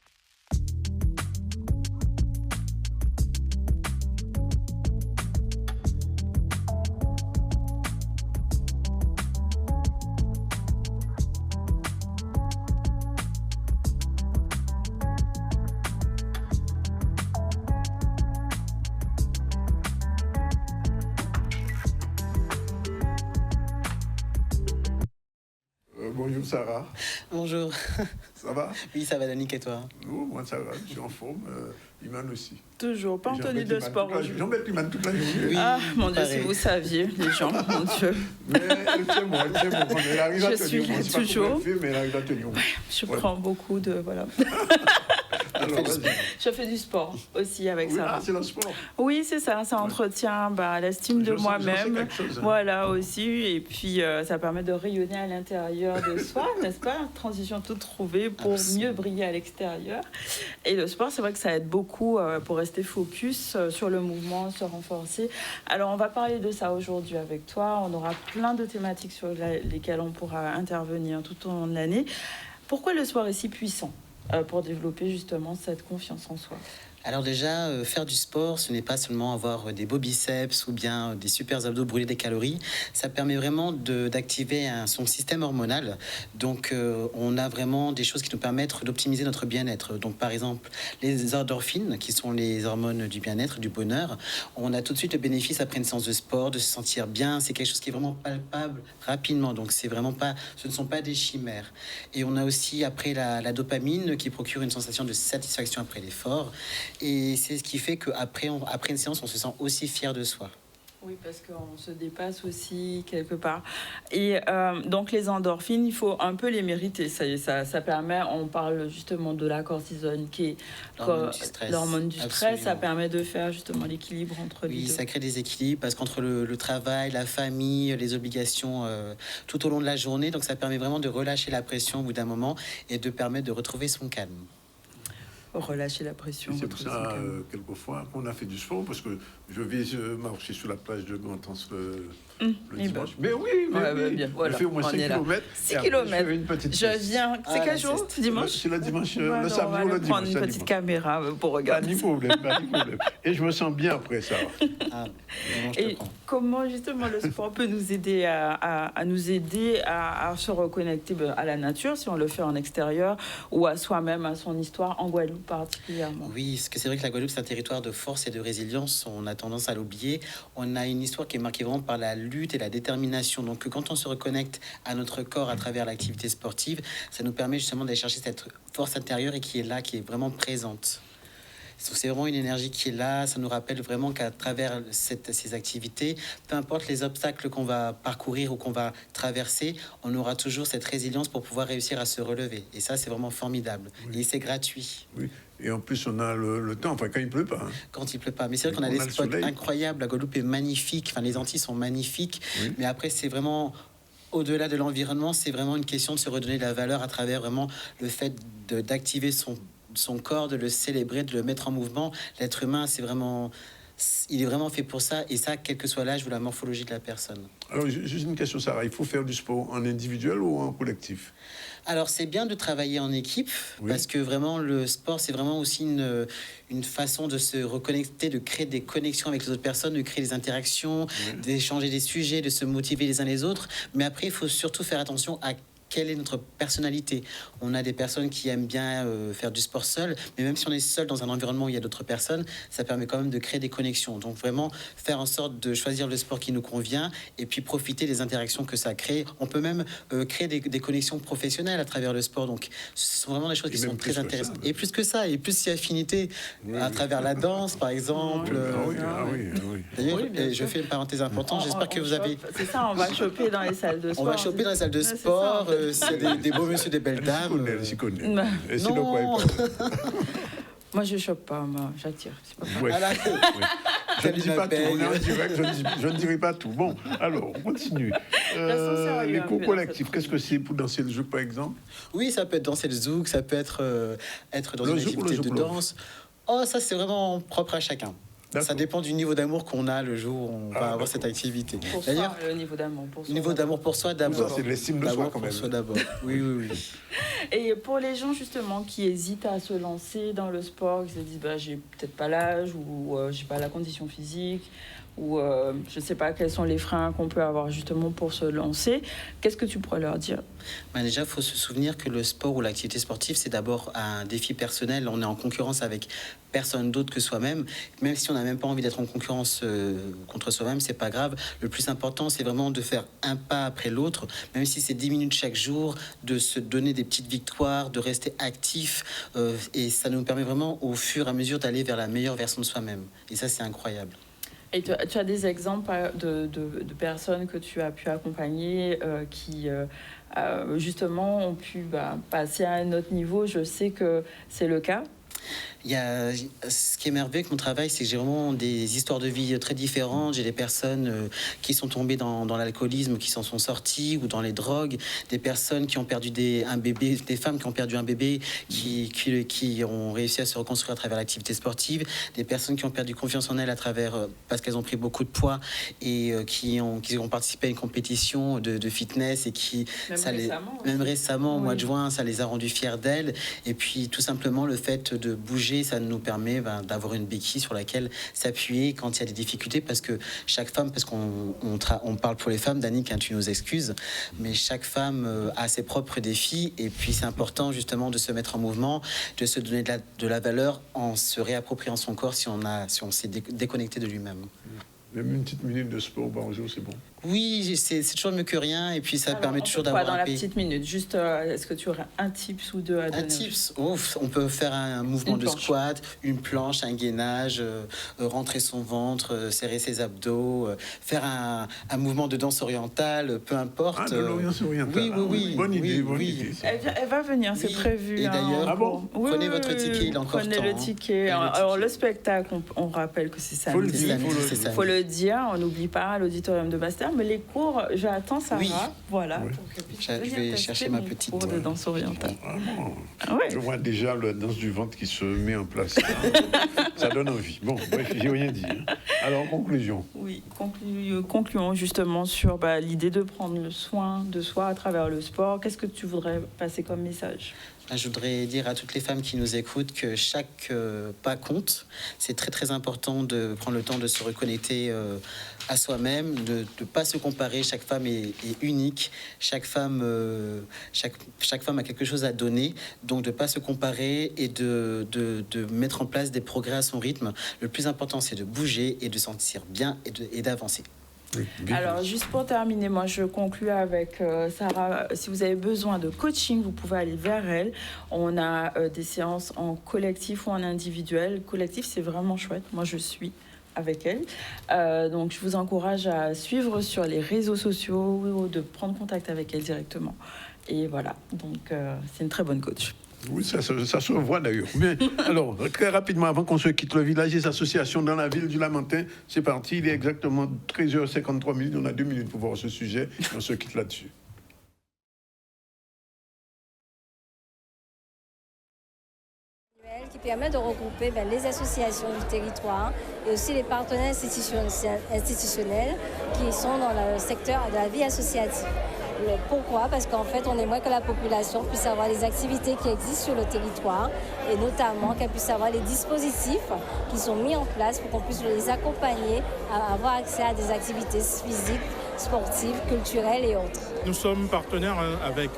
Bonjour Sarah. Bonjour. Ça va? Oui, ça va, Danick, et toi? Oh, moi ça va, je suis en forme. Iman aussi. Toujours, pas en tenue de sport. J'embête Iman toute la journée. Oui, mon Dieu, si vous saviez, les gens, mon Dieu. Mais elle tient bon. Elle arrive à tenir bon. Je suis toujours. Mais elle arrive à tenir bon. Je prends beaucoup de... Voilà. Alors, je fais du sport aussi avec Sarah. Ah, c'est le sport. Oui, c'est ça. Ça entretient l'estime de moi-même. Voilà, aussi. Et puis, ça permet de rayonner à l'intérieur de soi, n'est-ce pas? Transition toute trouvée pour mieux briller à l'extérieur. Et le sport, c'est vrai que ça aide beaucoup pour rester focus sur le mouvement, se renforcer. Alors, on va parler de ça aujourd'hui avec toi. On aura plein de thématiques sur lesquelles on pourra intervenir tout au long de l'année. Pourquoi le sport est si puissant pour développer justement cette confiance en soi? Alors déjà, faire du sport, ce n'est pas seulement avoir des beaux biceps ou bien des super abdos, brûler des calories. Ça permet vraiment d'activer son système hormonal. Donc on a vraiment des choses qui nous permettent d'optimiser notre bien-être. Donc par exemple, les endorphines, qui sont les hormones du bien-être, du bonheur, on a tout de suite le bénéfice après une séance de sport, de se sentir bien. C'est quelque chose qui est vraiment palpable rapidement. Donc ce ne sont pas des chimères. Et on a aussi après la dopamine qui procure une sensation de satisfaction après l'effort. Et c'est ce qui fait qu'après une séance, on se sent aussi fier de soi. Oui, parce qu'on se dépasse aussi quelque part. Et donc les endorphines, il faut un peu les mériter. Ça permet, on parle justement de la cortisone qui est l'hormone du stress. Absolument. Ça permet de faire justement l'équilibre entre les deux. Oui, ça crée des équilibres parce qu'entre le travail, la famille, les obligations tout au long de la journée, donc ça permet vraiment de relâcher la pression au bout d'un moment et de permettre de retrouver son calme. Relâcher la pression. C'est pour ça, quelquefois, qu'on a fait du sport, parce que je vais marcher sur la plage de Grand'Anse le dimanche. Mais oui, bien, voilà, je fais au moins 5 km. 6 km. Je viens. C'est quel jour? Dimanche? C'est le dimanche, le samedi on va ou le dimanche. Prendre une petite caméra pour regarder. Pas de problème, pas de problème. Et je me sens bien après ça. Et comment justement le sport peut nous aider à se reconnecter à la nature, si on le fait en extérieur, ou à soi-même, à son histoire, en Guadeloupe particulièrement? Oui, parce que c'est vrai que la Guadeloupe, c'est un territoire de force et de résilience. On a tendance à l'oublier. On a une histoire qui est marquée vraiment par la lutte et la détermination. Donc quand on se reconnecte à notre corps à travers l'activité sportive, ça nous permet justement d'aller chercher cette force intérieure et qui est là, qui est vraiment présente. C'est vraiment une énergie qui est là. Ça nous rappelle vraiment qu'à travers ces activités, peu importe les obstacles qu'on va parcourir ou qu'on va traverser, on aura toujours cette résilience pour pouvoir réussir à se relever. Et ça, c'est vraiment formidable. Oui. Et c'est gratuit. Oui. Et en plus, on a le temps, enfin, quand il pleut pas. Hein. Quand il pleut pas. Mais c'est vrai qu'on a des spots incroyables. La Guadeloupe est magnifique. Enfin, les Antilles sont magnifiques. Oui. Mais après, c'est vraiment... Au-delà de l'environnement, c'est vraiment une question de se redonner de la valeur à travers vraiment le fait d'activer son corps, de le célébrer, de le mettre en mouvement. L'être humain, il est vraiment fait pour ça, et ça, quel que soit l'âge ou la morphologie de la personne. Alors, juste une question, Sarah, il faut faire du sport en individuel ou en collectif? Alors, c'est bien de travailler en équipe, parce que vraiment, le sport, c'est vraiment aussi une façon de se reconnecter, de créer des connexions avec les autres personnes, de créer des interactions, d'échanger des sujets, de se motiver les uns les autres. Mais après, il faut surtout faire attention à quelle est notre personnalité. On a des personnes qui aiment bien faire du sport seul, mais même si on est seul dans un environnement où il y a d'autres personnes, ça permet quand même de créer des connexions. Donc vraiment faire en sorte de choisir le sport qui nous convient et puis profiter des interactions que ça crée. On peut même créer des connexions professionnelles à travers le sport. Donc ce sont vraiment des choses qui sont très intéressantes. Et plus que ça, et plus si affinité à travers la danse, par exemple. D'ailleurs, je fais une parenthèse importante. J'espère que vous avez... C'est ça, on va choper dans les salles de sport. On va choper dans les salles de sport. S'il y a des beaux messieurs, des belles dames. Elle connaît. Et sinon, quoi, moi, je chope pas, moi, j'attire. Je ne dis pas tout, on est en direct, je ne dirai pas tout. Bon, alors, on continue. Les cours collectifs, qu'est-ce que c'est pour danser le zouk, par exemple? Oui, ça peut être danser le zouk, ça peut être dans une activité de danse. Oh, ça, c'est vraiment propre à chacun. Ça dépend du niveau d'amour qu'on a le jour où on va avoir cette activité. D'ailleurs, le niveau d'amour pour soi. Niveau d'amour pour soi d'abord. C'est l'estime de soi quand même. Oui. Et pour les gens justement qui hésitent à se lancer dans le sport, qui se disent j'ai peut-être pas l'âge ou j'ai pas la condition physique ou je sais pas quels sont les freins qu'on peut avoir justement pour se lancer, qu'est-ce que tu pourrais leur dire? Déjà, il faut se souvenir que le sport ou l'activité sportive, c'est d'abord un défi personnel. On est en concurrence avec personne d'autre que soi-même. Même si on n'a même pas envie d'être en concurrence contre soi-même, c'est pas grave. Le plus important, c'est vraiment de faire un pas après l'autre, même si c'est 10 minutes chaque jour, de se donner des petites victoires, de rester actif. Et ça nous permet vraiment, au fur et à mesure, d'aller vers la meilleure version de soi-même. Et ça, c'est incroyable. Et tu as des exemples de personnes que tu as pu accompagner qui justement ont pu passer à un autre niveau? Je sais que c'est le cas. Ce qui est merveilleux avec mon travail, c'est que j'ai vraiment des histoires de vie très différentes. J'ai des personnes qui sont tombées dans l'alcoolisme, qui s'en sont sorties, ou dans les drogues, des personnes qui ont perdu un bébé, des femmes qui ont perdu un bébé, qui ont réussi à se reconstruire à travers l'activité sportive, des personnes qui ont perdu confiance en elles parce qu'elles ont pris beaucoup de et qui ont participé à une compétition de fitness et même récemment, au mois de juin, ça les a rendues fières d'elles. Et puis tout simplement le fait de bouger, ça nous permet d'avoir une béquille sur laquelle s'appuyer quand il y a des difficultés, parce que chaque femme, parce qu'on parle pour les femmes, Danick, hein, tu nous excuses, mais chaque femme a ses propres défis, et puis c'est important justement de se mettre en mouvement, de se donner de la valeur en se réappropriant son corps si on s'est déconnecté de lui-même. Même une petite minute de sport par jour, c'est bon. Oui, c'est toujours mieux que rien, et puis ça permet toujours d'avoir dans la petite minute, juste, est-ce que tu aurais un tips ou deux à donner? Un tips, on peut faire un mouvement de squat, une planche, un gainage, rentrer son ventre, serrer ses abdos, faire un mouvement de danse orientale, peu importe. Ah, de l'Orient oriental. Oui. Bonne idée. Elle va venir, c'est prévu. Et d'ailleurs, prenez votre ticket, il est encore temps. Prenez le ticket. Alors, le spectacle, on rappelle que c'est samedi. Il faut le dire, on n'oublie pas, à l'auditorium de Basse-Terre. Mais les cours, j'attends Sarah. Oui. Voilà. Oui. Je vais chercher ma petite cours de danse orientale. Je vois déjà la danse du ventre qui se met en place. Ça donne envie. Bon, bref, j'ai rien dit. Alors, en conclusion. Oui, concluons justement sur l'idée de prendre le soin de soi à travers le sport. Qu'est-ce que tu voudrais passer comme message? Je voudrais dire à toutes les femmes qui nous écoutent que chaque pas compte. C'est très très important de prendre le temps de se reconnecter à soi-même, de ne pas se comparer. Chaque femme est unique. Chaque femme a quelque chose à donner. Donc de ne pas se comparer et de mettre en place des progrès à son rythme. Le plus important, c'est de bouger et de se sentir bien et d'avancer. Alors, juste pour terminer, moi, je conclue avec Sarah. Si vous avez besoin de coaching, vous pouvez aller vers elle. On a des séances en collectif ou en individuel. Collectif, c'est vraiment chouette. Moi, je suis avec elle. Donc, je vous encourage à suivre sur les réseaux sociaux ou de prendre contact avec elle directement. Et voilà, donc c'est une très bonne coach. Oui, ça se voit d'ailleurs. Bien. Alors, très rapidement, avant qu'on se quitte, le village des associations dans la ville du Lamentin, c'est parti. Il est exactement 13h53. On a 2 minutes pour voir ce sujet. On se quitte là-dessus. Qui permet de regrouper les associations du territoire et aussi les partenaires institutionnels qui sont dans le secteur de la vie associative. Pourquoi? Parce qu'en fait, on aimerait que la population puisse avoir les activités qui existent sur le territoire et notamment qu'elle puisse avoir les dispositifs qui sont mis en place pour qu'on puisse les accompagner à avoir accès à des activités physiques, sportives, culturelles et autres. Nous sommes partenaires avec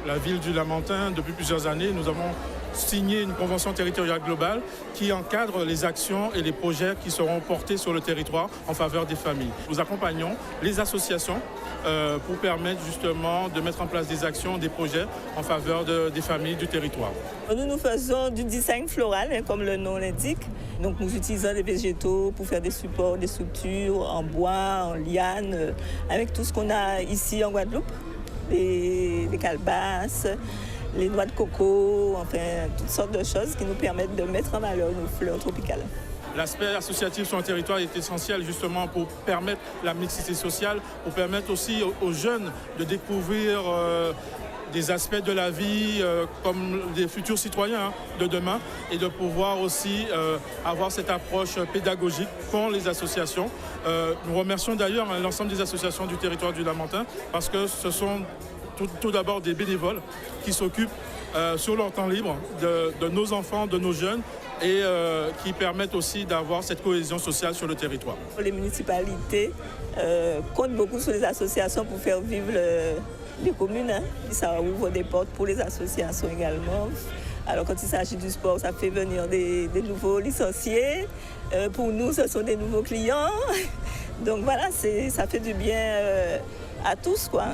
la ville du Lamentin depuis plusieurs années. Nous avons signé une convention territoriale globale qui encadre les actions et les projets qui seront portés sur le territoire en faveur des familles. Nous accompagnons les associations pour permettre justement de mettre en place des actions, des projets en faveur des familles du territoire. Nous faisons du design floral, comme le nom l'indique. Donc nous utilisons des végétaux pour faire des supports, des structures en bois, en liane, avec tout ce qu'on a ici en Guadeloupe, les calebasses, les noix de coco, enfin toutes sortes de choses qui nous permettent de mettre en valeur nos fleurs tropicales. L'aspect associatif sur un territoire est essentiel justement pour permettre la mixité sociale, pour permettre aussi aux jeunes de découvrir des aspects de la vie comme des futurs citoyens de demain et de pouvoir aussi avoir cette approche pédagogique qu'ont les associations. Nous remercions d'ailleurs l'ensemble des associations du territoire du Lamentin parce que ce sont tout d'abord des bénévoles qui s'occupent sur leur temps libre de nos enfants, de nos jeunes et qui permettent aussi d'avoir cette cohésion sociale sur le territoire. Les municipalités comptent beaucoup sur les associations pour faire vivre les communes. Ça ouvre des portes pour les associations également. Alors quand il s'agit du sport, ça fait venir des nouveaux licenciés. Pour nous, ce sont des nouveaux clients. Donc voilà, ça fait du bien à tous, quoi.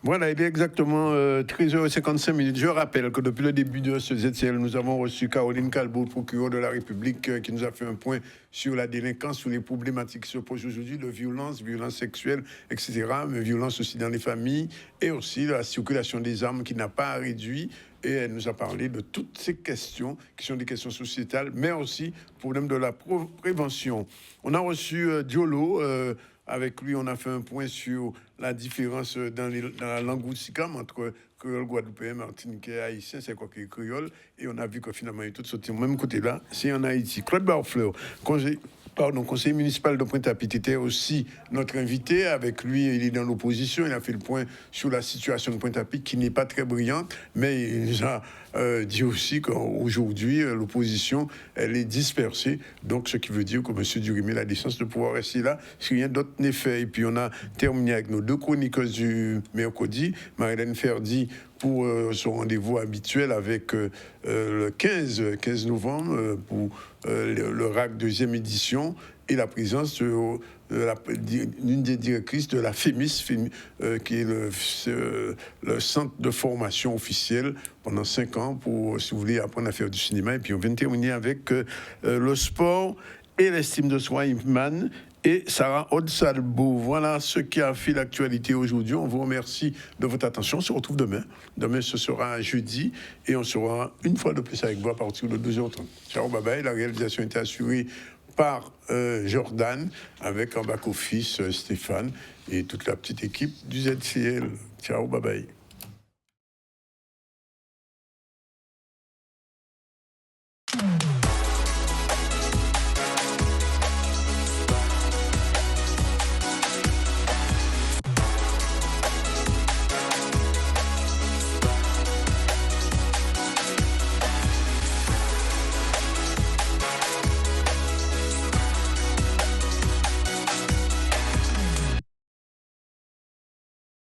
Voilà, il est exactement 13h55. Je rappelle que depuis le début de ce ZCL, nous avons reçu Caroline Calbo, procureure de la République, qui nous a fait un point sur la délinquance, sur les problématiques qui se posent aujourd'hui de violence sexuelle, etc., mais violence aussi dans les familles, et aussi la circulation des armes qui n'a pas réduit. Et elle nous a parlé de toutes ces questions qui sont des questions sociétales, mais aussi problème de la prévention. On a reçu Diolo. Avec lui, on a fait un point sur la différence dans la langue outikam entre créole, guadeloupéen, martiniquais, haïtien, c'est quoi que créole. Et on a vu que finalement, il est tout sorti au même côté là, c'est en Haïti. Claude Barfleur, conseiller municipal de Pointe-à-Pitre était aussi notre invité. Avec lui, il est dans l'opposition. Il a fait le point sur la situation de Pointe-à-Pitre qui n'est pas très brillante, mais il nous a dit aussi qu'aujourd'hui, l'opposition, elle est dispersée. Donc, ce qui veut dire que M. Durimé a la décence de pouvoir rester là si rien d'autre n'est fait. Et puis, on a terminé avec nos 2 chroniqueuses du mercredi, Marie-Hélène Ferdi, pour son rendez-vous habituel avec le 15 novembre pour le RAC 2e édition et la présence d'une des directrices de la FEMIS, qui est le centre de formation officiel pendant 5 ans pour, si vous voulez, apprendre à faire du cinéma. Et puis on vient de terminer avec le sport et l'estime de soi, Iman et Sarah Odsalbo. Voilà ce qui a fait l'actualité aujourd'hui. On vous remercie de votre attention. On se retrouve demain. Demain, ce sera jeudi et on sera une fois de plus avec vous à partir de 2h30. Ciao, bye bye. La réalisation était assurée par Jordan avec en back-office Stéphane et toute la petite équipe du ZCL. Ciao, bye bye.